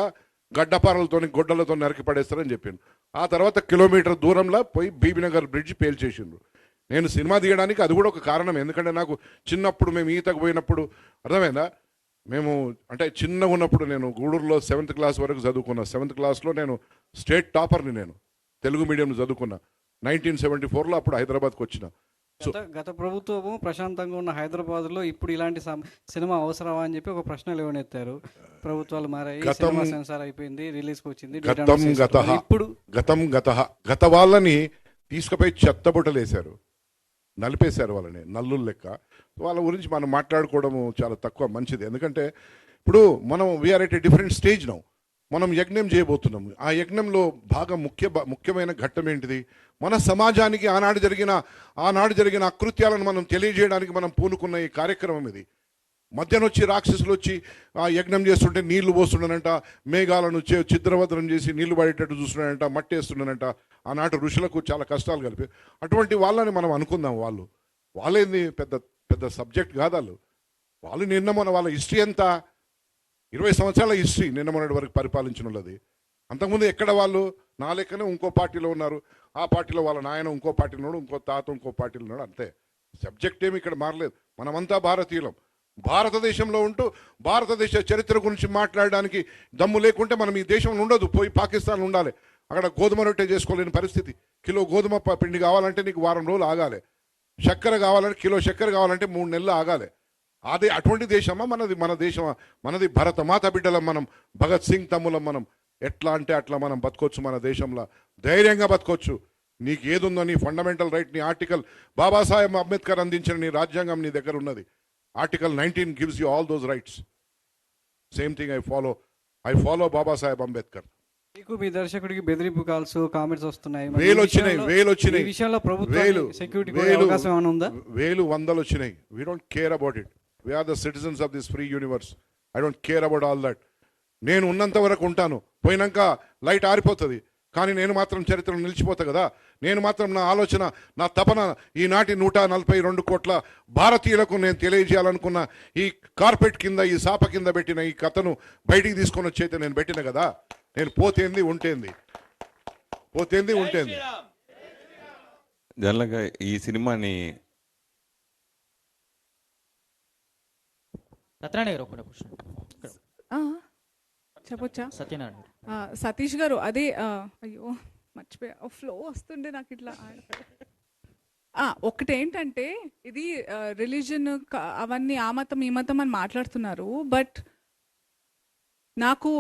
[SPEAKER 9] గడ్డపారలతో గొడ్డలతో నరికి పడేస్తారని చెప్పాను. ఆ తర్వాత కిలోమీటర్ దూరంలో పోయి బీబీనగర్ బ్రిడ్జ్ పేల్చేసిండ్రు. నేను సినిమా తీయడానికి అది కూడా ఒక కారణం. ఎందుకంటే నాకు చిన్నప్పుడు మేము ఈతకు పోయినప్పుడు అర్థమైందా, మేము అంటే చిన్నగా ఉన్నప్పుడు నేను గూడూరులో 7th క్లాస్ వరకు చదువుకున్నా. 7th క్లాస్లో నేను స్టేట్ టాపర్ని, నేను తెలుగు మీడియం చదువుకున్నా. 1974లో అప్పుడు హైదరాబాద్కి వచ్చిన.
[SPEAKER 1] గత ప్రభుత్వము ప్రశాంతంగా ఉన్న హైదరాబాద్లో ఇప్పుడు ఇలాంటి సినిమా అవసరమా అని చెప్పి ఒక ప్రశ్న లేవనెత్తారు. ప్రభుత్వాలు మారాయి, సినిమా సెన్సార్ అయిపోయింది, రిలీజ్కి వచ్చింది. ఇప్పుడు గత వాళ్ళని తీసుకుపోయి చెత్తబుట్టలేశారు, నలిపేశారు వాళ్ళని, నల్లులు లెక్క. వాళ్ళ గురించి మనం మాట్లాడుకోవడము చాలా తక్కువ, మంచిది. ఎందుకంటే ఇప్పుడు మనం we're at a different stage now. మనం యజ్ఞం చేయబోతున్నాము. ఆ యజ్ఞంలో బాగా ముఖ్యమైన ఘట్టం ఏంటిది? మన సమాజానికి ఆనాడు జరిగిన అకృత్యాలను మనం తెలియజేయడానికి మనం పూనుకున్న ఈ కార్యక్రమం ఇది. మధ్యాహ్నం వచ్చి రాక్షసులు వచ్చి ఆ యజ్ఞం చేస్తుంటే నీళ్లు పోస్తున్నానంట, మేఘాలను చిత్రవద్రం చేసి నీళ్లు పడేటట్టు చూస్తున్నానంట, మట్టి వేస్తున్నానంట. ఆనాటి ఋషులకు చాలా కష్టాలు కలిపి అటువంటి వాళ్ళని మనం అనుకుందాం. వాళ్ళేంది పెద్ద పెద్ద సబ్జెక్ట్ కాదు. వాళ్ళు నిన్న మన వాళ్ళ హిస్టరీ అంతా
[SPEAKER 9] 20 సంవత్సరాల హిస్టరీ నిన్న మొన్నటి వరకు పరిపాలించిన వాళ్ళది. అంతకుముందు ఎక్కడ వాళ్ళు నా లెక్కనే ఇంకో పార్టీలో ఉన్నారు, ఆ పార్టీలో వాళ్ళ నాయన ఇంకో పార్టీలో ఉన్నాడు, ఇంకో తాత ఇంకో పార్టీలో ఉన్నాడు, అంతే. సబ్జెక్ట్ ఏమి ఇక్కడ మారలేదు. మనమంతా భారతీయులం. భారతదేశంలో ఉంటూ భారతదేశ చరిత్ర గురించి మాట్లాడడానికి దమ్ము లేకుంటే మనం ఈ దేశంలో ఉండదు, పోయి పాకిస్తాన్ ఉండాలి. అక్కడ గోధుమ రొట్టె చేసుకోలేని పరిస్థితి. కిలో గోధుమ పిండి కావాలంటే నీకు వారం రోజులు ఆగాలి. చక్కెర కావాలంటే కిలో చక్కెర కావాలంటే 3 నెలలు ఆగాలి. అదే అటువంటి దేశమా మనది? మన దేశమా మనది? భరత మాత బిడ్డలం మనం, భగత్ సింగ్ తమ్ములం మనం. ఎట్లా అంటే అట్లా మనం బతకొచ్చు మన దేశంలో, ధైర్యంగా బతకొచ్చు. నీకు ఏదుందో నీ ఫండమెంటల్ రైట్, నీ ఆర్టికల్, బాబాసాహెబ్ అంబేద్కర్ అందించిన నీ రాజ్యాంగం నీ దగ్గర ఉన్నది. Article 19 gives you all those rights. Same thing I follow Babasaheb Ambedkar.
[SPEAKER 1] మీకు మీ దర్శకుడికి బెదిరింపు కాల్స్, కామెంట్స్ వస్తున్నాయి.
[SPEAKER 9] వేలు వచ్చినాయి.
[SPEAKER 1] ఈ విషయంలో ప్రభుత్వం సెక్యూరిటీ అవకాశం ఏమైనా ఉందా?
[SPEAKER 9] వేలు వందలు వచ్చినాయి. We don't care about it. We're the citizens of this free universe. I don't care about all that. నేను ఉన్నంత వరకు ఉంటాను, పోయినాక లైట్ ఆరిపోతుంది. కానీ నేను మాత్రం చరిత్రలో నిలిచిపోతా కదా. నేను మాత్రం నా ఆలోచన, నా తపన ఈనాటి 142 కోట్ల భారతీయులకు నేను తెలియజేయాలనుకున్న ఈ కార్పెట్ కింద, ఈ సాప కింద పెట్టిన ఈ కథను బయటికి తీసుకొని వచ్చైతే నేను పెట్టిన కదా. నేను పోతేంది ఉంటేంది.
[SPEAKER 6] జనరల్గా ఈ సినిమాని
[SPEAKER 7] సత్యనారాయణ గారు ఒక క్వశ్చన్
[SPEAKER 5] చెప్పొచ్చా?
[SPEAKER 7] సత్యనారాయణ
[SPEAKER 5] సతీష్ గారు, అదే అయ్యో మర్చిపోయా, ఫ్లో వస్తుండే నాకు ఇట్లా. ఒకటేంటంటే ఇది రిలీజన్ అవన్నీ ఆ మతం ఈ మతం అని మాట్లాడుతున్నారు. బట్ నాకు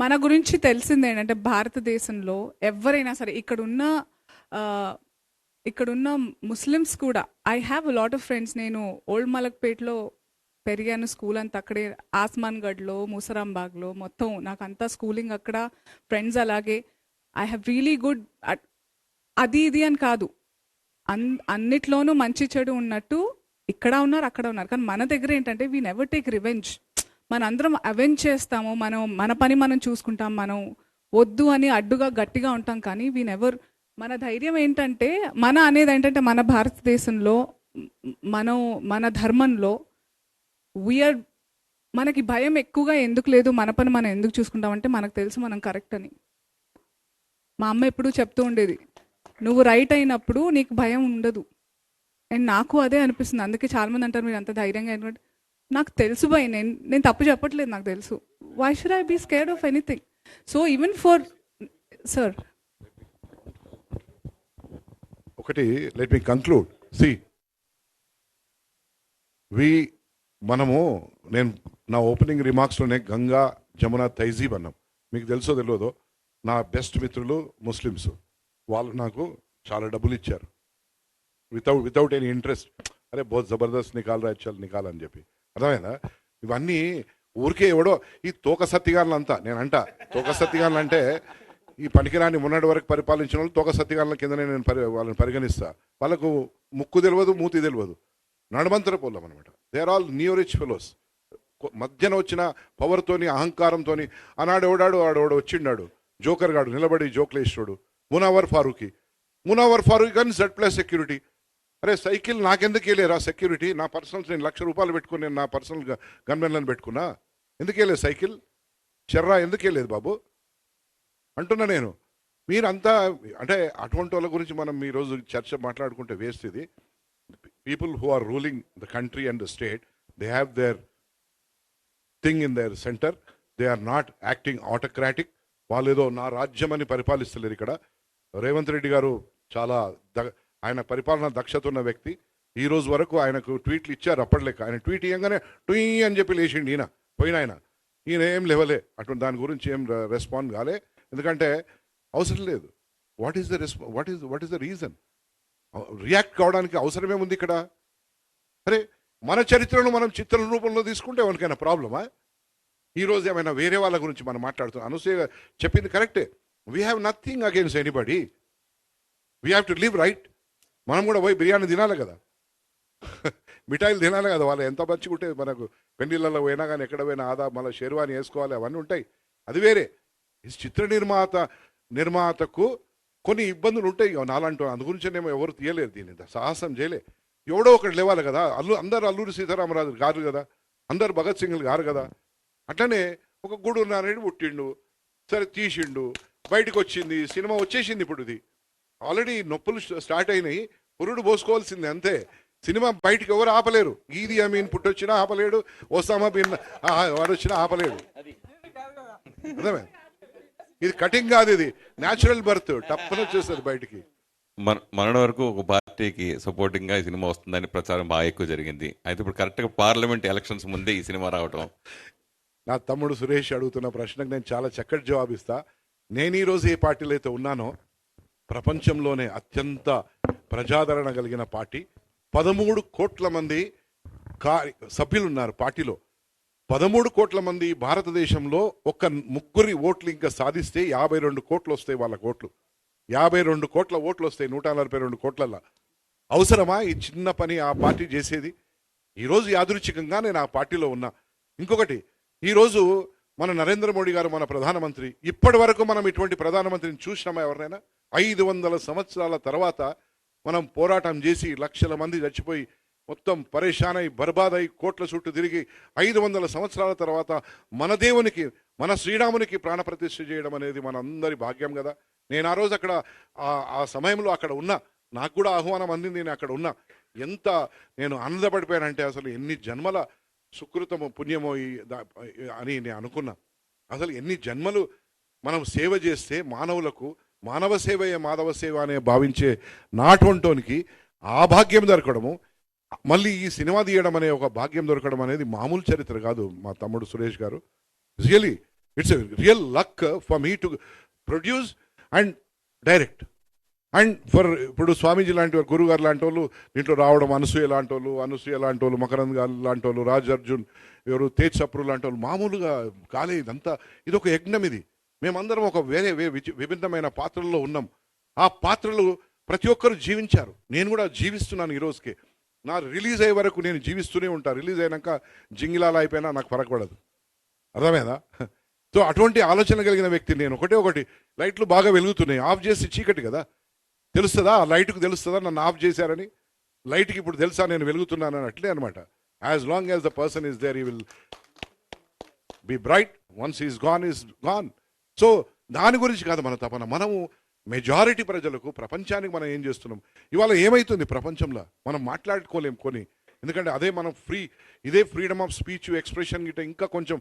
[SPEAKER 5] మన గురించి తెలిసింది ఏంటంటే భారతదేశంలో ఎవరైనా సరే ఇక్కడున్న ముస్లిమ్స్ కూడా, I have lot of friends. నేను ఓల్డ్ మలక్పేట్లో పెరిగాను, స్కూల్ అంతా అక్కడే, ఆస్మాన్గఢ్లో, మూసరాంబాగ్లో, మొత్తం నాకంతా స్కూలింగ్ అక్కడ, ఫ్రెండ్స్ అలాగే. I have really good. అది ఇది అని కాదు, అన్నిట్లోనూ మంచి చెడు ఉన్నట్టు ఇక్కడ ఉన్నారు అక్కడ ఉన్నారు. కానీ మన దగ్గర ఏంటంటే వీ నెవర్ టేక్ రివెంజ్. మనందరం అవెంజ్ చేస్తాము, మన పని మనం చూసుకుంటాం, మనం వద్దు అని అడ్డుగా గట్టిగా ఉంటాం. కానీ వీ నెవర్, మన ధైర్యం ఏంటంటే అనేది ఏంటంటే మన భారతదేశంలో, మన ధర్మంలో వీఆర్, మనకి భయం ఎక్కువగా ఎందుకు లేదు, మన పని మనం ఎందుకు చూసుకుంటామంటే మనకు తెలుసు మనం కరెక్ట్ అని. మా అమ్మ ఎప్పుడూ చెప్తూ ఉండేది, నువ్వు రైట్ అయినప్పుడు నీకు భయం ఉండదు. అండ్ నాకు అదే అనిపిస్తుంది. అందుకే చాలామంది అంటారు మీరు అంత ధైర్యంగా. నాకు తెలుసు భయ్, నేను తప్పు చెప్పట్లేదు, నాకు తెలుసు. Why should I be scared of anything? So even for sir,
[SPEAKER 9] ఒకటి లెట్ మీ కంక్లూడ్. నేను నా ఓపెనింగ్ రిమార్క్స్లోనే గంగా, జమున, తైజీబ్ అన్నాం. మీకు తెలుసో తెలియదో, నా బెస్ట్ మిత్రులు ముస్లిమ్స్. వాళ్ళు నాకు చాలా డబ్బులు ఇచ్చారు వితౌట్ ఎనీ ఇంట్రెస్ట్. అరే బహుత్ జబర్దస్త్ నికాల్ రాయల్ నికాల్ అని చెప్పి. అర్థమైందా? ఇవన్నీ ఊరికే ఎవడో ఈ తోక సత్తిగారులంతా, నేనంట తోక సత్తిగారులు అంటే ఈ పనికిరాని మొన్నటి వరకు పరిపాలించిన వాళ్ళు తోక సత్తిగారుల కిందనే నేను వాళ్ళని పరిగణిస్తా. వాళ్ళకు ముక్కు తెలియదు, మూతి తెలియదు, నడమంతర పోలం అనమాట. They are all new rich fellows. మధ్యన వచ్చిన పవర్తోని, అహంకారంతోని ఆనాడు ఆడోడు వచ్చిండాడు, జోకర్ గాడు నిలబడి జోక్లు వేసాడు, మునావర్ ఫారూఖీ కానీ Z+ సెక్యూరిటీ. అరే సైకిల్ నాకెందుకు వెళ్ళేరా సెక్యూరిటీ? నా పర్సనల్స్ నేను ₹1,00,000 పెట్టుకుని నేను నా పర్సనల్ గన్మెన్లను పెట్టుకున్నా. ఎందుకు వెళ్ళలేదు సైకిల్? చెర్రా ఎందుకు వెళ్ళలేదు బాబు అంటున్నా నేను. మీరంతా అంటే అటువంటి వాళ్ళ గురించి మనం ఈరోజు చర్చ మాట్లాడుకుంటే వేస్ట్. ఇది people who are ruling the country and the state, they have their thing in their center. They are not acting autocratic. వాళ్ళు ఏదో నా రాజ్యం అని పరిపాలిస్తలేరు ఇక్కడ. రేవంత్ రెడ్డి గారు చాలా ఆయన పరిపాలన దక్షత ఉన్న వ్యక్తి. ఈ రోజు వరకు ఆయనకు ట్వీట్లు ఇచ్చారు అప్పటిలేక. ఆయన ట్వీట్ ఇవ్వగానే ట్వీ అని చెప్పి లేచిండి ఈయన ఏం లేవలే, అటువంటి దాని గురించి ఏం రెస్పాండ్ కాలే. ఎందుకంటే అవసరం లేదు. What is the reason? React కావడానికి అవసరమేముంది ఇక్కడ? అరే మన చరిత్రను మనం చిత్ర రూపంలో తీసుకుంటే ఎవరికైనా ప్రాబ్లమా? ఈరోజు ఏమైనా వేరే వాళ్ళ గురించి మనం మాట్లాడుతున్నాం. అనసూయ చెప్పింది కరెక్టే. We have nothing against anybody. We have to live right. మనం కూడా పోయి బిర్యానీ తినాలి కదా, మిఠాయిలు తినాలి కదా. వాళ్ళు ఎంత మంచిగా ఉంటే మనకు పెళ్లిళ్ళలో పోయినా కానీ ఎక్కడ పోయినా మళ్ళీ షేర్వాణి వేసుకోవాలి, అవన్నీ ఉంటాయి. అది వేరే. ఈ చిత్ర నిర్మాతకు కొన్ని ఇబ్బందులు ఉంటాయి నాలంటూ. అందు గురించేనేమో ఎవరు తీయలేరు, దీన్ని సాహసం చేయలే. ఎవడో ఒకటి లేవాలి కదా. అందరు అల్లూరి సీతారామరాజు గారు కదా, అందరు భగత్ సింగ్లు గారు కదా. అట్లనే ఒక గూడూరు నారాయణ పుట్టిండు, సరే తీసిండు, బయటకు వచ్చింది, సినిమా వచ్చేసింది. ఇప్పుడు ఇది ఆల్రెడీ నొప్పులు స్టార్ట్ అయినాయి, పురుడు పోసుకోవాల్సిందే అంతే. సినిమా బయటికి ఎవరు ఆపలేరు. ఈది అమీన్ పుట్టొచ్చినా ఆపలేడు, ఒసామా బిన్ వాడు వచ్చినా ఆపలేడు. అర్థమే, ఇది కటింగ్ కాదు, ఇది న్యాచురల్ బర్త్, టప్పని వచ్చేస్తుంది బయటికి.
[SPEAKER 6] మన వరకు ఒక పార్టీకి సపోర్టింగ్ గా ఈ సినిమా వస్తుందని ప్రచారం బాగా ఎక్కువ జరిగింది. అయితే ఇప్పుడు కరెక్ట్ గా పార్లమెంట్ ఎలక్షన్స్ ముందే ఈ సినిమా రావటం.
[SPEAKER 9] నా తమ్ముడు సురేష్ అడుగుతున్న ప్రశ్నకు నేను చాలా చక్కటి జవాబిస్తా. నేను ఈరోజు ఏ పార్టీలో అయితే ఉన్నానో, ప్రపంచంలోనే అత్యంత ప్రజాదరణ కలిగిన పార్టీ, 13 కోట్ల మంది సభ్యులు ఉన్నారు పార్టీలో. 13 కోట్ల మంది భారతదేశంలో ఒక్క ముగ్గురి ఓట్లు ఇంకా సాధిస్తే 52 కోట్లు వస్తాయి వాళ్ళ ఓట్లు. 52 కోట్ల ఓట్లు వస్తాయి 142 కోట్లల్లో. అవసరమా ఈ చిన్న పని ఆ పార్టీ చేసేది? ఈరోజు యాదృచ్ఛికంగా నేను ఆ పార్టీలో ఉన్నా. ఇంకొకటి, ఈరోజు మన నరేంద్ర మోడీ గారు మన ప్రధానమంత్రి. ఇప్పటి వరకు మనం ఇటువంటి ప్రధానమంత్రిని చూసినామా ఎవరినైనా? 500 సంవత్సరాల తర్వాత మనం పోరాటం చేసి లక్షల మంది చచ్చిపోయి మొత్తం పరేషానై బర్బాదై కోట్ల చుట్టూ తిరిగి 500 సంవత్సరాల తర్వాత మన దేవునికి, మన శ్రీరామునికి ప్రాణప్రతిష్ఠ చేయడం అనేది మన అందరి భాగ్యం కదా. నేను ఆ రోజు అక్కడ ఆ సమయంలో అక్కడ ఉన్నా, నాకు కూడా ఆహ్వానం అందింది, నేను అక్కడ ఉన్నా. ఎంత నేను ఆనందపడిపోయానంటే అసలు ఎన్ని జన్మల సుకృతమో పుణ్యమో అని నేను అనుకున్నా. అసలు ఎన్ని జన్మలు మనం సేవ చేస్తే మానవులకు, మానవ సేవయే మాధవ సేవ అనే భావించే నాటోనికి ఆ భాగ్యం దొరకడము, మళ్ళీ ఈ సినిమా తీయడం అనే ఒక భాగ్యం దొరకడం అనేది మామూలు చరిత్ర కాదు మా తమ్ముడు సురేష్ గారు. Really it's a real luck for me to produce and direct. And for ఇప్పుడు స్వామీజీ లాంటి వారు, గురువు గారు లాంటి వాళ్ళు దీంట్లో రావడం, అనసూయ లాంటి వాళ్ళు, మకరంద్ గారు లాంటి వాళ్ళు, రాజ్ అర్జున్, ఎవరు తేజ్ సప్రు లాంటి వాళ్ళు మామూలుగా కాలే. ఇదంతా ఇది ఒక యజ్ఞం. ఇది మేమందరం ఒక వేరే విభిన్నమైన పాత్రల్లో ఉన్నాం. ఆ పాత్రలు ప్రతి ఒక్కరు జీవించారు. నేను కూడా జీవిస్తున్నాను ఈ రోజుకి. నా రిలీజ్ అయ్యే వరకు నేను జీవిస్తూనే ఉంటాను. రిలీజ్ అయినాక జింగిలాలా అయిపోయినా నాకు ఫరకపడదు. అర్థమైందా? సో అటువంటి ఆలోచన కలిగిన వ్యక్తి నేను. ఒకటి లైట్లు బాగా వెలుగుతున్నాయి, ఆఫ్ చేసి చీకటి కదా, తెలుస్తుందా? ఆ లైట్కు తెలుస్తుందా నన్ను ఆఫ్ చేశారని? లైట్కి ఇప్పుడు తెలుసా నేను వెలుగుతున్నానని? అట్లే అనమాట. As long as the person is there, he will be bright. Once is gone. So దాని గురించి కాదు మన తపన. మనము మెజారిటీ ప్రజలకు, ప్రపంచానికి మనం ఏం చేస్తున్నాం? ఇవాళ ఏమవుతుంది ప్రపంచంలో మనం మాట్లాడుకోలేం కొన్ని. ఎందుకంటే అదే మనం ఇదే ఫ్రీడమ్ ఆఫ్ స్పీచ్, ఎక్స్ప్రెషన్ గిట్ట ఇంకా కొంచెం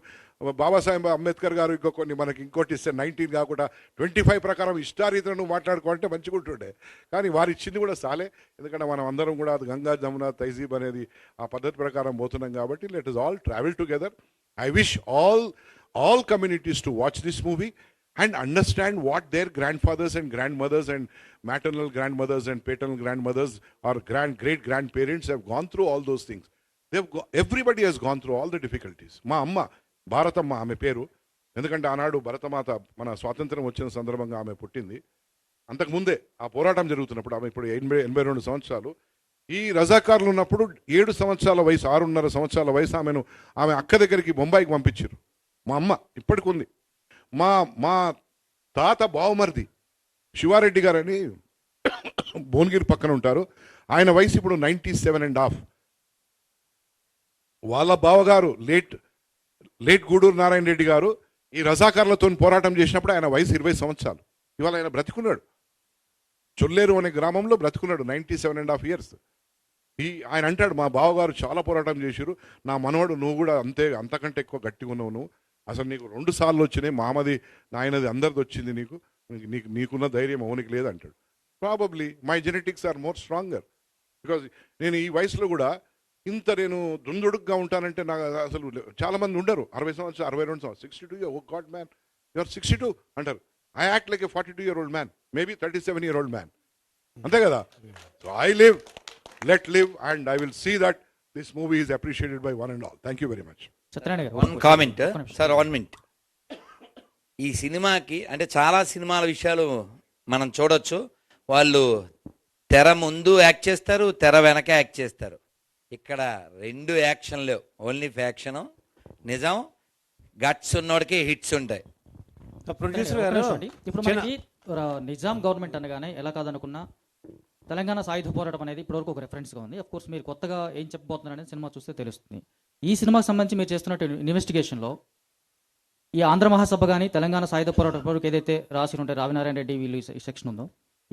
[SPEAKER 9] బాబాసాహెబ్ అంబేద్కర్ గారు ఇంకా కొన్ని మనకి ఇంకోటి ఇస్తే 19 కాకుండా 25 ప్రకారం ఇష్టారీతిలో నువ్వు మాట్లాడుకోవాలంటే మంచిగా ఉంటుండే. కానీ వారు ఇచ్చింది కూడా సాలే. ఎందుకంటే మనం అందరం కూడా అది గంగా జమున తైజీబ్ అనేది ఆ పద్ధతి ప్రకారం పోతున్నాం కాబట్టి let us all travel together. I wish all communities to watch this movie and understand what their grandfathers and grandmothers and maternal grandmothers and paternal grandmothers or great grandparents have gone through all those things. Everybody has gone through all the difficulties. మా అమ్మ భారతమ్మ ఆమె పేరు. ఎందుకంటే ఆనాడు భరతమాత మన స్వాతంత్రం వచ్చిన సందర్భంగా ఆమె పుట్టింది. అంతకుముందే ఆ పోరాటం జరుగుతున్నప్పుడు ఆమె ఇప్పుడు 82 సంవత్సరాలు. ఈ రజాకారులు ఉన్నప్పుడు 7 సంవత్సరాల వయసు, 6.5 సంవత్సరాల వయసు ఆమె అక్క దగ్గరికి బొంబాయికి పంపించారు. మా అమ్మ ఇప్పటికి ఉంది. మా తాత బావమరిది శివారెడ్డి గారని భువనగిరి పక్కన ఉంటారు. ఆయన వయసు ఇప్పుడు 97.5. వాళ్ళ బావగారు లేట్ గూడూరు నారాయణ రెడ్డి గారు ఈ రజాకారులతో పోరాటం చేసినప్పుడు ఆయన వయసు 20 సంవత్సరాలు. ఇవాళ ఆయన బ్రతికున్నాడు. చొల్లేరు అనే గ్రామంలో బ్రతికున్నాడు 97.5 ఇయర్స్. ఆయన అంటాడు, మా బావగారు చాలా పోరాటం చేశారు, నా మనవడు నువ్వు కూడా అంతకంటే ఎక్కువ గట్టిగా ఉన్నావు, నువ్వు అసలు నీకు 2 సార్లు వచ్చినాయి, మామది నాయనది అందరిది వచ్చింది, నీకున్న ధైర్యం అవునికి లేదంటాడు. Probably my genetics are more stronger. Because నేను ఈ వయసులో కూడా ఇంత నేను దుందుడుగ్గా ఉంటానంటే నాకు అసలు చాలా మంది ఉండరు. 60 సంవత్సరాలు, 62 సంవత్సరాలు, 62 oh god man you are 62 అంటారు. I act like a 42-year-old man, maybe 37-year-old man. అంతే కదా? So I live, let live, and I will see that this movie is appreciated by one and all. Thank you very much.
[SPEAKER 2] One comment sir, 1 minute. ఈ సినిమాకి అంటే చాలా సినిమాల విషయాలు మనం చూడొచ్చు. వాళ్ళు తెర ముందు యాక్ట్ చేస్తారు, తెర వెనక యాక్ట్ చేస్తారు. ఇక్కడ 2 యాక్షన్ లేవు, ఓన్లీ ఫ్యాక్షన్. నిజం, గట్స్ ఉన్నోడికి హిట్స్ ఉంటాయి.
[SPEAKER 7] ప్రొడ్యూసర్ గారు ఇప్పుడు మనకి నిజాం గవర్నమెంట్ అనగానే ఎలా కాదనుకున్నా తెలంగాణ సాయుధ పోరాటం అనేది ఇప్పటివరకు ఒక రెఫరెన్స్గా ఉంది. అఫ్ కోర్స్ మీరు కొత్తగా ఏం చెప్పబోతున్నారు అనేది సినిమా చూస్తే తెలుస్తుంది. ఈ సినిమాకి సంబంధించి మీరు చేస్తున్న ఇన్వెస్టిగేషన్లో ఈ ఆంధ్ర మహాసభ కానీ తెలంగాణ సాయుధ పోరాట వరకు ఏదైతే రాసి ఉంటే రావినారాయణ రెడ్డి వీళ్ళు ఈ సెక్షన్ ఉందో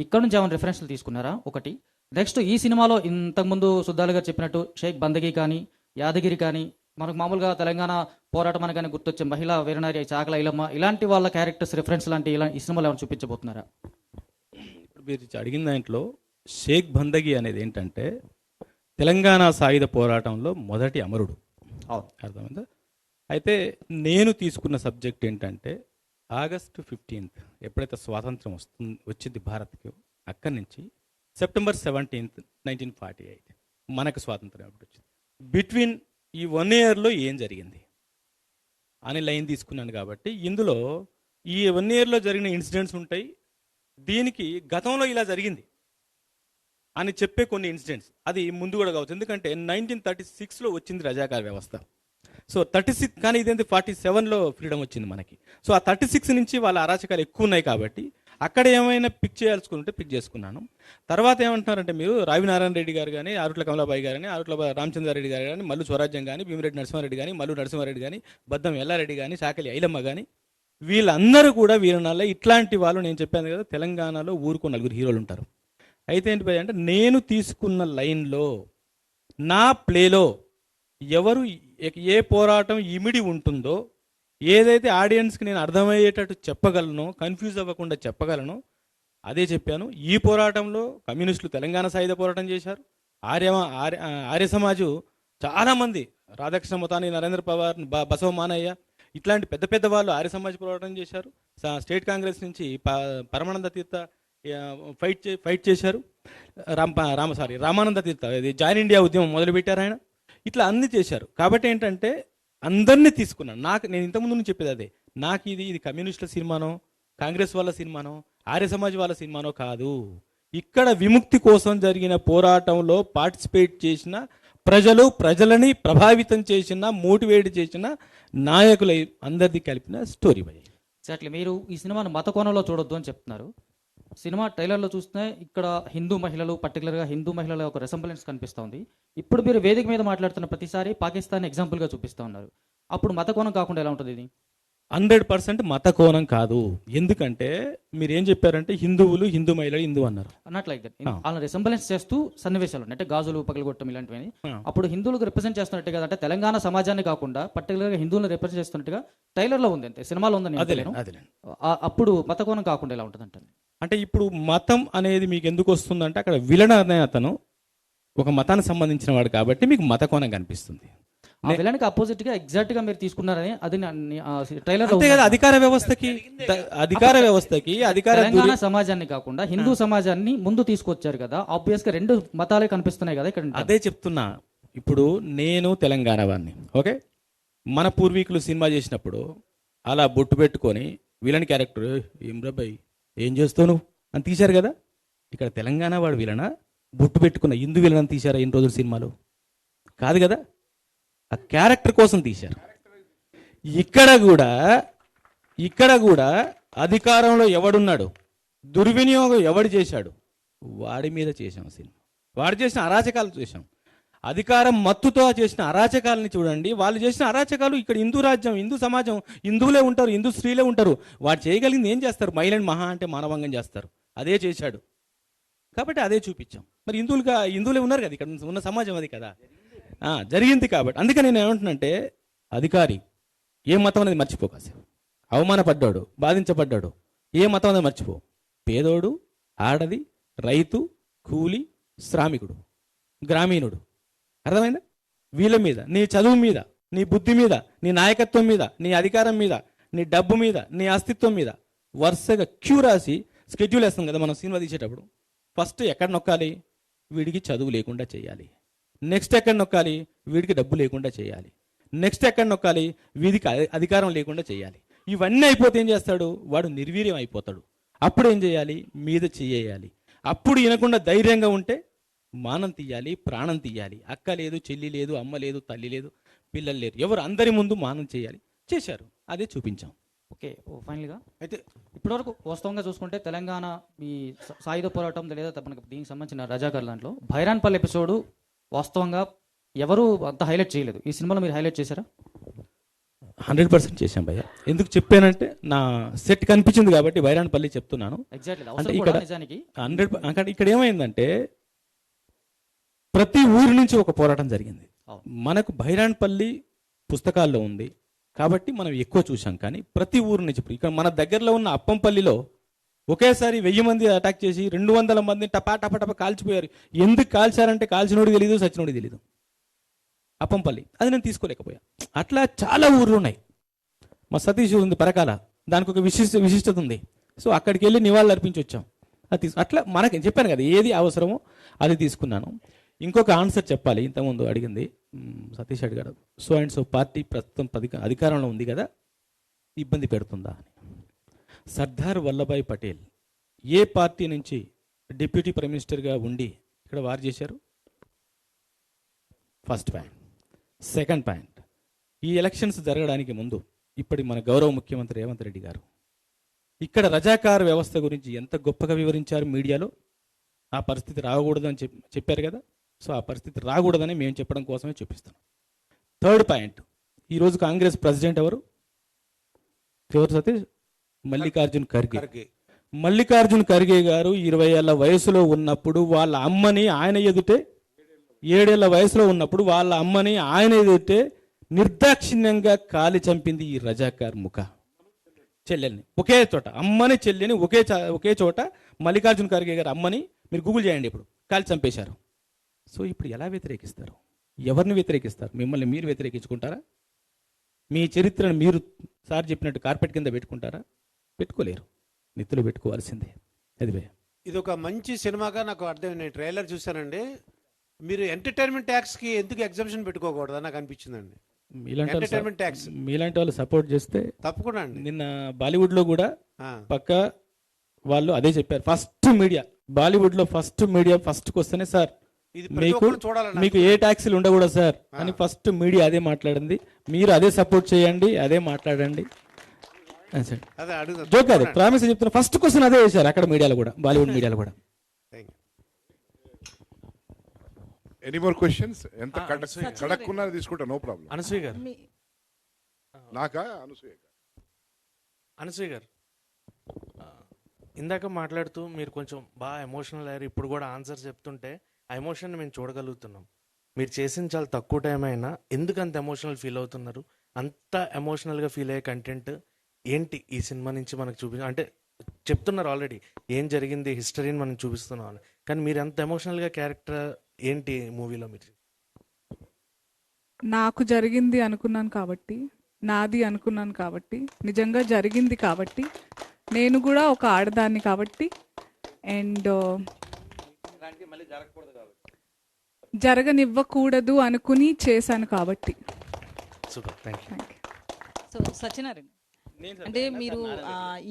[SPEAKER 7] ఇక్కడ నుంచి ఏమైనా రిఫరెన్స్లు తీసుకున్నారా? ఒకటి. నెక్స్ట్ ఈ సినిమాలో ఇంతకుముందు సుద్దాలు గారు చెప్పినట్టు షేక్ బందగి కానీ యాదగిరి కానీ మనకు మామూలుగా తెలంగాణ పోరాటం అనగానే గుర్తొచ్చే మహిళా వీరనారి చాకల ఐలమ్మ ఇలాంటి వాళ్ళ క్యారెక్టర్స్ రిఫరెన్స్ లాంటి ఇలా ఈ సినిమాలో ఏమైనా చూపించబోతున్నారా?
[SPEAKER 3] ఇప్పుడు మీరు అడిగిన దాంట్లో షేక్ బందగి అనేది ఏంటంటే తెలంగాణ సాయుధ పోరాటంలో మొదటి అమరుడు. అర్థమైందా? అయితే నేను తీసుకున్న సబ్జెక్ట్ ఏంటంటే ఆగస్టు 15th ఎప్పుడైతే స్వాతంత్రం వచ్చింది భారత్కి, అక్కడి నుంచి సెప్టెంబర్ 17th 1948 మనకు స్వాతంత్రం ఎప్పుడు వచ్చింది, బిట్వీన్ ఈ 1 yearలో ఏం జరిగింది అని లైన్ తీసుకున్నాను. కాబట్టి ఇందులో ఈ 1 yearలో జరిగిన ఇన్సిడెంట్స్ ఉంటాయి, దీనికి గతంలో ఇలా జరిగింది అని చెప్పే కొన్ని ఇన్సిడెంట్స్ అది ముందు కూడా కావచ్చు. ఎందుకంటే 1936లో వచ్చింది రజాకార్ వ్యవస్థ. సో 36 కానీ ఇదేంటి 47లో ఫ్రీడమ్ వచ్చింది మనకి. సో ఆ 36 నుంచి వాళ్ళ అరాచకాలు ఎక్కువ ఉన్నాయి కాబట్టి అక్కడ ఏమైనా పిక్ చేయాల్సుకుంటే పిక్ చేసుకున్నాను. తర్వాత ఏమంటున్నారంటే మీరు రావినారాయణ రెడ్డి గారు కానీ, ఆరుట్ల కమలాబాయి గారు కానీ, ఆరుట్ల రామచంద్రారెడ్డి గారు కానీ, మల్లు స్వరాజ్యం కానీ, భీమిరెడ్డి నరసింహారెడ్డి కానీ, మల్లు నరసింహారెడ్డి కానీ, బద్దం ఎల్లారెడ్డి కానీ, చాకలి ఐలమ్మ కానీ, వీళ్ళందరూ కూడా వీరనాళ్ళ ఇట్లాంటి వాళ్ళు. నేను చెప్పాను కదా తెలంగాణలో ఊరుకో 4 హీరోలు ఉంటారు. అయితే ఏంటి భయ అంటే నేను తీసుకున్న లైన్లో నా ప్లేలో ఎవరు ఏ పోరాటం ఇమిడి ఉంటుందో, ఏదైతే ఆడియన్స్కి నేను అర్థమయ్యేటట్టు చెప్పగలను, కన్ఫ్యూజ్ అవ్వకుండా చెప్పగలను, అదే చెప్పాను. ఈ పోరాటంలో కమ్యూనిస్టులు తెలంగాణ సాయుధ పోరాటం చేశారు. ఆర్య సమాజు చాలామంది రాధాకృష్ణ మొతాని, నరేంద్ర పవార్, బసవ మానయ్య ఇట్లాంటి పెద్ద పెద్ద వాళ్ళు ఆర్య సమాజ్ పోరాటం చేశారు. స్టేట్ కాంగ్రెస్ నుంచి పరమానంద తీర్థ ఫైట్ చేశారు. రామానంద తీర్థ ఇది జాయిన్ ఇండియా ఉద్యమం మొదలుపెట్టారు ఆయన. ఇట్లా అన్ని చేశారు. కాబట్టి ఏంటంటే అందరినీ తీసుకున్నాను. నేను ఇంతకుముందు నుంచి చెప్పేది అదే, నాకు ఇది కమ్యూనిస్టుల సినిమానో, కాంగ్రెస్ వాళ్ళ సినిమానో, ఆర్య సమాజ్ వాళ్ళ సినిమానో కాదు. ఇక్కడ విముక్తి కోసం జరిగిన పోరాటంలో పార్టిసిపేట్ చేసిన ప్రజలని ప్రభావితం చేసిన, మోటివేట్ చేసిన నాయకుల అందరిది కలిపిన స్టోరీ భయ.
[SPEAKER 7] ఎగ్జాక్ట్లీ. మీరు ఈ సినిమాను మత కోణంలో చూడొద్దు అని చెప్తున్నారు. సినిమా ట్రైలర్లో చూస్తే ఇక్కడ హిందూ మహిళలు, పర్టికులర్గా హిందూ మహిళల ఒక రెసెంబ్లెన్స్ కనిపిస్తోంది. ఇప్పుడు మీరు వేదిక మీద మాట్లాడుతున్న ప్రతిసారి పాకిస్తాన్ ఎగ్జాంపుల్గా చూపిస్తూ ఉన్నారు. అప్పుడు మత కోణం కాకుండా ఎలా ఉంటుంది ఇది?
[SPEAKER 3] 100% మత కోణం కాదు. ఎందుకంటే మీరు ఏం చెప్పారంటే హిందువులు, హిందూ మహిళలు, హిందూ అన్నారు.
[SPEAKER 7] అన్నట్లయితే వాళ్ళని రెసెంబ్లెన్స్ చేస్తూ సన్నివేశాలు ఉన్నాయి, అంటే గాజులు పగలగొట్టడం ఇలాంటివి. అప్పుడు హిందువులకు రిప్రజెంట్ చేస్తున్నట్టు కదా, అంటే తెలంగాణ సమాజాన్ని కాకుండా పర్టికులర్గా హిందువులను రిప్రజెంట్ చేస్తున్నట్టుగా ట్రైలర్లో ఉంది, అంతే సినిమాలో ఉందని. అప్పుడు మత కోణం కాకుండా ఎలా ఉంటుంది
[SPEAKER 3] అంటే ఇప్పుడు మతం అనేది మీకు ఎందుకు వస్తుందంటే అక్కడ విలన్ అనే అతను ఒక మతానికి సంబంధించిన వాడు కాబట్టి మీకు మత కోణం కనిపిస్తుంది.
[SPEAKER 7] ఆ విలన్కి అపోజిట్ గా ఎగ్జాక్ట్ గా మీరు తీసుకున్నారని అది ట్రైలర్
[SPEAKER 3] అధికార వ్యవస్థకి
[SPEAKER 7] తెలంగాణ సమాజాన్ని కాకుండా హిందూ సమాజాన్ని ముందు తీసుకొచ్చారు కదా, ఆబ్వియస్ గా 2 మతాలే కనిపిస్తున్నాయి కదా ఇక్కడ.
[SPEAKER 3] అదే చెప్తున్నా. ఇప్పుడు నేను తెలంగాణ వాడిని, ఓకే, మన పూర్వీకులు సినిమా చేసినప్పుడు అలా బొట్టు పెట్టుకొని విలన్ క్యారెక్టర్ ఏం రబ్బాయి ఏం చేస్తావు అని తీశారు కదా. ఇక్కడ తెలంగాణ వాడు విలన, బొట్టు పెట్టుకున్న హిందూ విలన్ అని తీశారా ఎన్ని రోజులు సినిమాలో? కాదు కదా, ఆ క్యారెక్టర్ కోసం తీశారు. ఇక్కడ కూడా అధికారంలో ఎవడున్నాడు, దుర్వినియోగం ఎవడు చేశాడు, వాడి మీద చేశాం సినిమా. వాడు చేసిన అరాచకాలు చేశాం. అధికారం మత్తుతో చేసిన అరాచకాలని చూడండి. వాళ్ళు చేసిన అరాచకాలు ఇక్కడ హిందూ రాజ్యం, హిందూ సమాజం, హిందువులే ఉంటారు, హిందూ స్త్రీలే ఉంటారు. వాడు చేయగలిగింది ఏం చేస్తారు? మహిళని మహా అంటే మానవంగం చేస్తారు. అదే చేశాడు కాబట్టి అదే చూపించాం. మరి హిందువులే ఉన్నారు కదా, ఇక్కడ ఉన్న సమాజం అది కదా జరిగింది. కాబట్టి అందుకే నేను ఏమంటున్నానంటే అధికారి ఏ మతం అనేది మర్చిపోకాసేపు. అవమానపడ్డాడు, బాధించబడ్డాడు, ఏ మతం అనేది మర్చిపో. పేదోడు, ఆడది, రైతు, కూలి, శ్రామికుడు, గ్రామీణుడు, అర్థమైందా? వీళ్ళ మీద, నీ చదువు మీద, నీ బుద్ధి మీద, నీ నాయకత్వం మీద, నీ అధికారం మీద, నీ డబ్బు మీద, నీ అస్తిత్వం మీద వరుసగా క్యూ రాసి స్కెడ్యూల్ వేస్తాం కదా మనం సినిమా తీసేటప్పుడు. ఫస్ట్ ఎక్కడ నొక్కాలి? వీడికి చదువు లేకుండా చేయాలి. నెక్స్ట్ ఎక్కడ నొక్కాలి? వీడికి డబ్బు లేకుండా చేయాలి. నెక్స్ట్ ఎక్కడ నొక్కాలి? వీడికి అధికారం లేకుండా చేయాలి. ఇవన్నీ అయిపోతే ఏం చేస్తాడు? వాడు నిర్వీర్యం అయిపోతాడు. అప్పుడు ఏం చేయాలి? మీద చేయాలి. అప్పుడు వినకుండా ధైర్యంగా ఉంటే మానం తీయాలి, ప్రాణం తీయాలి. అక్క లేదు, చెల్లి లేదు, అమ్మ లేదు, తల్లి లేదు, పిల్లలు లేరు, ఎవరు అందరి ముందు మానం చేయాలి. చేశారు, అదే చూపించాం.
[SPEAKER 7] ఓకే, ఫైనల్గా అయితే ఇప్పటివరకు వాస్తవంగా చూసుకుంటే తెలంగాణ ఈ సాయుధ పోరాటం లేదా మనకు దీనికి సంబంధించిన రజాకర్ దాంట్లో భైరాన్పల్లి ఎపిసోడు వాస్తవంగా ఎవరు అంత హైలైట్ చేయలేదు. ఈ సినిమాలో మీరు హైలైట్ చేశారా?
[SPEAKER 3] 100% చేశాం భయ్య. ఎందుకు చెప్పానంటే నా సెట్ కనిపించింది కాబట్టి బైరాన్పల్లి చెప్తున్నాను.
[SPEAKER 7] ఎగ్జాక్ట్లీ
[SPEAKER 3] అంటే
[SPEAKER 7] అవసరం
[SPEAKER 3] ఇక్కడ
[SPEAKER 7] కూడా నిజానికి
[SPEAKER 3] 100 అక్కడ ఇక్కడ ఏమైందంటే ప్రతి ఊరి నుంచి ఒక పోరాటం జరిగింది.
[SPEAKER 7] అవును.
[SPEAKER 3] మనకు బైరాన్పల్లి పుస్తకాల్లో ఉంది కాబట్టి మనం ఎక్కువ చూసాం. కానీ ప్రతి ఊరు నుంచి ఇప్పుడు ఇక్కడ మన దగ్గరలో ఉన్న అప్పంపల్లిలో ఒకేసారి 1000 మంది అటాక్ చేసి 200 మంది టపా టపా టపా కాల్చిపోయారు. ఎందుకు కాల్చారంటే కాల్చినోడు తెలియదు, సచ్చినోడు తెలియదు. అప్పంపల్లి అది నేను తీసుకోలేకపోయా. అట్లా చాలా ఊర్లు ఉన్నాయి. మా సతీష్ ఉంది పరకాల, దానికి ఒక విశిష్టత ఉంది. సో అక్కడికి వెళ్ళి నివాళులు అర్పించి వచ్చాం. అది అట్లా మనకి చెప్పాను కదా ఏది అవసరమో అది తీసుకున్నాను. ఇంకొక ఆన్సర్ చెప్పాలి. ఇంతకుముందు అడిగింది సతీష్ అడిగాడు, సో అండ్ సో పార్టీ ప్రస్తుతం అధికారంలో ఉంది కదా, ఇబ్బంది పెడుతుందా అని. సర్దార్ వల్లభాయ్ పటేల్ ఏ పార్టీ నుంచి డిప్యూటీ ప్రైమ్ మినిస్టర్గా ఉండి ఇక్కడ వార్ చేశారు? First point. సెకండ్ పాయింట్, ఈ ఎలక్షన్స్ జరగడానికి ముందు ఇప్పటి మన గౌరవ ముఖ్యమంత్రి రేవంత్ రెడ్డి గారు ఇక్కడ రజాకార్ వ్యవస్థ గురించి ఎంత గొప్పగా వివరించారు మీడియాలో. ఆ పరిస్థితి రాకూడదని చెప్పారు కదా. సో ఆ పరిస్థితి రాకూడదని మేము చెప్పడం కోసమే చూపిస్తాం. థర్డ్ పాయింట్, ఈరోజు కాంగ్రెస్ ప్రెసిడెంట్ ఎవరు సతీష్? మల్లికార్జున్ ఖర్గే. మల్లికార్జున్ ఖర్గే గారు 20 ఏళ్ల వయసులో ఉన్నప్పుడు వాళ్ళ అమ్మని ఆయన ఎదుటే, 7 ఏళ్ల వయసులో ఉన్నప్పుడు వాళ్ళ అమ్మని ఆయన ఎదుటే నిర్దాక్షిణ్యంగా కాలి చంపింది ఈ రజాకార్ ముఖ చెల్లెల్ని. ఒకే చోట అమ్మని చెల్లెని ఒకే చోట మల్లికార్జున్ ఖర్గే గారు అమ్మని మీరు గూగుల్ చేయండి ఇప్పుడు కాలి చంపేశారు. సో ఇప్పుడు ఎలా వ్యతిరేకిస్తారు? ఎవరిని వ్యతిరేకిస్తారు? మిమ్మల్ని మీరు వ్యతిరేకించుకుంటారా? మీ చరిత్రను మీరు సార్ చెప్పినట్టు కార్పెట్ కింద పెట్టుకుంటారా? పెట్టుకోలేరు. నెత్తిలో పెట్టుకోవాల్సిందే. అది
[SPEAKER 10] ఇది ఒక మంచి సినిమాగా నాకు అర్థం. నేను ట్రైలర్ చూశానండి. మీరు ఎంటర్టైన్మెంట్ ట్యాక్స్కి ఎందుకు ఎగ్జామ్షన్ పెట్టుకోకూడదు నాకు అనిపించిందండి.
[SPEAKER 3] మీలాంటి వాళ్ళు సపోర్ట్ చేస్తే
[SPEAKER 10] తప్పకుండా అండి.
[SPEAKER 3] నిన్న బాలీవుడ్ లో కూడా పక్క వాళ్ళు అదే చెప్పారు. ఫస్ట్ మీడియా బాలీవుడ్ లో ఫస్ట్ మీడియా ఫస్ట్ వస్తేనే సార్ మీకు ఏ ట్యాక్సీలు ఉండకూడదు సార్ అని ఫస్ట్ మీడియా అదే మాట్లాడింది. మీరు అదే సపోర్ట్ చేయండి, అదే మాట్లాడండి. జోక్ అదే ప్రామిస్ చెప్తున్నా. ఫస్ట్ క్వశ్చన్ అదే వేశారు అక్కడ మీడియాలో కూడా, బాలీవుడ్ మీడియాలో కూడా.
[SPEAKER 9] Any more questions? ఎంత కడక్కున్నా తీసుకుంటా, నో ప్రాబ్లం.
[SPEAKER 11] అనసూయ గారు అనసూయ గారు ఇందాక మాట్లాడుతూ మీరు కొంచెం బాగా ఎమోషనల్ అయ్యారు. ఇప్పుడు కూడా ఆన్సర్ చెప్తుంటే ఆ ఎమోషన్ మేము చూడగలుగుతున్నాం. మీరు చేసిన చాలా తక్కువ టైం అయినా ఎందుకు అంత ఎమోషనల్ ఫీల్ అవుతున్నారు? అంత ఎమోషనల్గా ఫీల్ అయ్యే కంటెంట్ ఏంటి ఈ సినిమా నుంచి మనకు అంటే చెప్తున్నారు ఆల్రెడీ ఏం జరిగింది, హిస్టరీని మనం చూపిస్తున్నాం అని. కానీ మీరు ఎంత ఎమోషనల్గా క్యారెక్టర్ ఏంటి మూవీలో? మీరు
[SPEAKER 5] నాకు జరిగింది అనుకున్నాను కాబట్టి, నాది అనుకున్నాను కాబట్టి, నిజంగా జరిగింది కాబట్టి, నేను కూడా ఒక ఆడదాన్ని కాబట్టి, అండ్ జరగనివ్వకూడదు అనుకుని చేశాను కాబట్టి.
[SPEAKER 4] సో సత్యనారాయణ, అంటే మీరు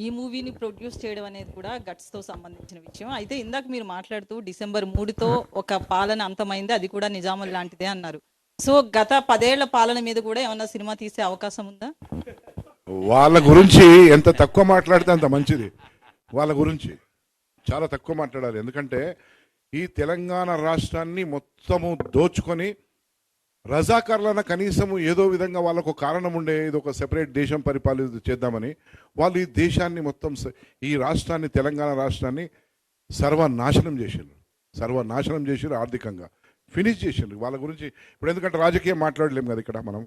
[SPEAKER 4] ఈ మూవీని ప్రొడ్యూస్ చేయడం అనేది కూడా గట్స్ తో సంబంధించిన విషయం. అయితే ఇందాక మీరు మాట్లాడుతూ December 3తో ఒక పాలన అంతమైంది, అది కూడా నిజాముల్ లాంటిదే అన్నారు. సో గత 10 ఏళ్ల పాలన మీద కూడా ఏమన్నా సినిమా తీసే అవకాశం ఉందా?
[SPEAKER 9] వాళ్ళ గురించి ఎంత తక్కువ మాట్లాడితే అంత మంచిది. వాళ్ళ గురించి చాలా తక్కువ మాట్లాడాలి. ఎందుకంటే ఈ తెలంగాణ రాష్ట్రాన్ని మొత్తము దోచుకొని రజాకార్లన కనీసము ఏదో విధంగా వాళ్ళకు కారణం ఉండే ఇది ఒక సెపరేట్ దేశం పరిపాలన చేద్దామని వాళ్ళు ఈ దేశాన్ని మొత్తం ఈ రాష్ట్రాన్ని తెలంగాణ రాష్ట్రాన్ని సర్వనాశనం చేసారు. ఆర్థికంగా ఫినిష్ చేసిండ్రు. వాళ్ళ గురించి ఇప్పుడు ఎందుకంటే రాజకీయం మాట్లాడలేము కదా ఇక్కడ మనం.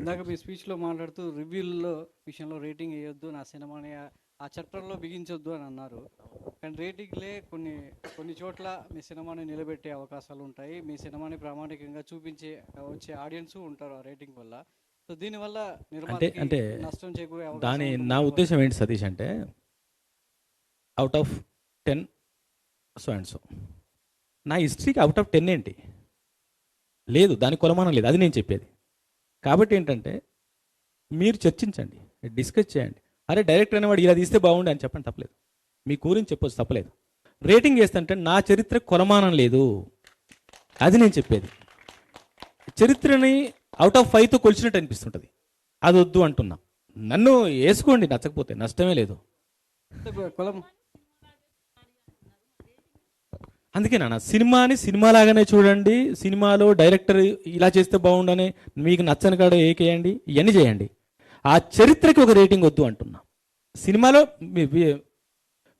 [SPEAKER 1] ఇందాక మీ స్పీచ్ లో మాట్లాడుతూ రివ్యూల్లో విషయంలో రేటింగ్ వేయొద్దు, నా సినిమాని ఆ చట్టంలో బిగించొద్దు అని అన్నారు. కానీ రేటింగ్లే కొన్ని చోట్ల మీ సినిమాని నిలబెట్టే అవకాశాలు ఉంటాయి. మీ సినిమాని ప్రామాణికంగా చూపించే వచ్చే ఆడియన్స్ ఉంటారు ఆ రేటింగ్ వల్ల. సో దీనివల్ల
[SPEAKER 3] అంటే
[SPEAKER 1] నష్టం చేకూరే
[SPEAKER 3] దాని నా ఉద్దేశం ఏంటి సతీష్ అంటే out of 10 so and so నా హిస్టరీకి అవుట్ ఆఫ్ 10 ఏంటి లేదు, దాని కొలమానం లేదు. అది నేను చెప్పేది. కాబట్టి ఏంటంటే మీరు చర్చించండి, డిస్కస్ చేయండి. అరే డైరెక్టర్ అనేవాడు ఇలా తీస్తే బాగుండే అని చెప్పండి, తప్పలేదు. మీ గురించి చెప్పొచ్చు, తప్పలేదు. రేటింగ్ వేస్తుంటే నా చరిత్ర కొలమానం లేదు, అది నేను చెప్పేది. చరిత్రని అవుట్ ఆఫ్ 5తో కొలిచినట్టు అనిపిస్తుంటుంది, అది వద్దు అంటున్నా. నన్ను వేసుకోండి, నచ్చకపోతే నష్టమే లేదు. అందుకే నాన్న సినిమాని సినిమాలాగానే చూడండి. సినిమాలో డైరెక్టర్ ఇలా చేస్తే బాగుండని మీకు నచ్చని కాడ ఏకేయండి, ఇవన్నీ చేయండి. ఆ చరిత్రకి ఒక రేటింగ్ వద్దు అంటున్నా. సినిమాలో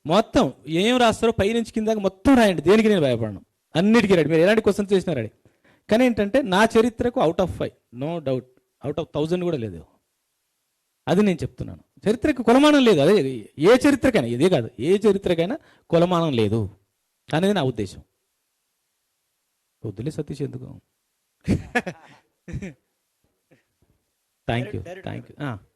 [SPEAKER 3] మొత్తం ఏం రాస్తారో పైనుంచి కింద మొత్తం రాయండి, దేనికి నేను భయపడను, అన్నిటికీ రెడీ. మీరు ఎలాంటి క్వశ్చన్స్ చేసినా రెడీ. కానీ ఏంటంటే నా చరిత్రకు out of 5 no doubt, out of 1000 కూడా లేదు. అది నేను చెప్తున్నాను. చరిత్రకు కొలమానం లేదు. అదే ఏ చరిత్రకైనా, ఇదే కాదు, ఏ చరిత్రకైనా కొలమానం లేదు అనేది నా ఉద్దేశం. వద్దులే సతీష్ ఎందుకు. Thank you.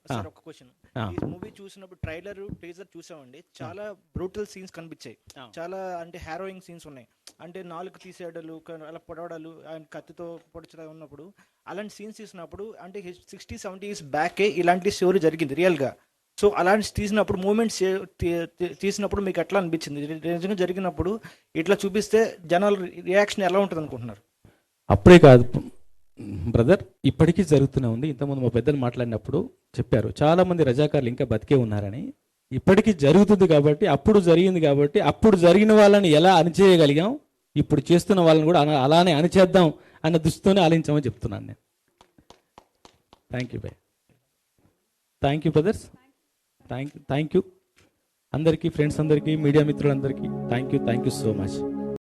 [SPEAKER 12] సార్ ఒక క్వశ్చన్, ఈ మూవీ చూసినప్పుడు ట్రైలర్ టీజర్ చూసామండి, చాలా బ్రూటల్ సీన్స్ కనిపించాయి. చాలా అంటే హారోయింగ్ సీన్స్ ఉన్నాయి. అంటే నాలుగు తీసేయడాలు, అలా పొడవడాలు, ఆయన కత్తితో పొడిచడం ఉన్నప్పుడు అలాంటి సీన్స్ తీసినప్పుడు అంటే 60-70 ఇయర్స్ బ్యాకే ఇలాంటి స్టోరీ జరిగింది రియల్గా. సో అలాంటి తీసినప్పుడు మూమెంట్స్ తీసినప్పుడు మీకు ఎట్లా అనిపించింది? నిజంగా జరిగినప్పుడు ఇట్లా చూపిస్తే జనాల రియాక్షన్ ఎలా ఉంటుంది అనుకుంటున్నారు?
[SPEAKER 3] అప్పుడే కాదు బ్రదర్, ఇప్పటికీ జరుగుతూనే ఉంది. ఇంతకుముందు మా పెద్దలు మాట్లాడినప్పుడు చెప్పారు, చాలామంది రజాకారులు ఇంకా బతికే ఉన్నారని. ఇప్పటికీ జరుగుతుంది కాబట్టి, అప్పుడు జరిగింది కాబట్టి, అప్పుడు జరిగిన వాళ్ళని ఎలా అణిచేయగలిగాం, ఇప్పుడు చేస్తున్న వాళ్ళని కూడా అలానే అణిచేద్దాం అన్న దృష్టితోనే ఆలోచించామని చెప్తున్నాను నేను. Thank you bye. Thank you brothers. Thank you అందరికీ, ఫ్రెండ్స్ అందరికీ, మీడియా మిత్రులందరికీ థ్యాంక్ యూ సో మచ్.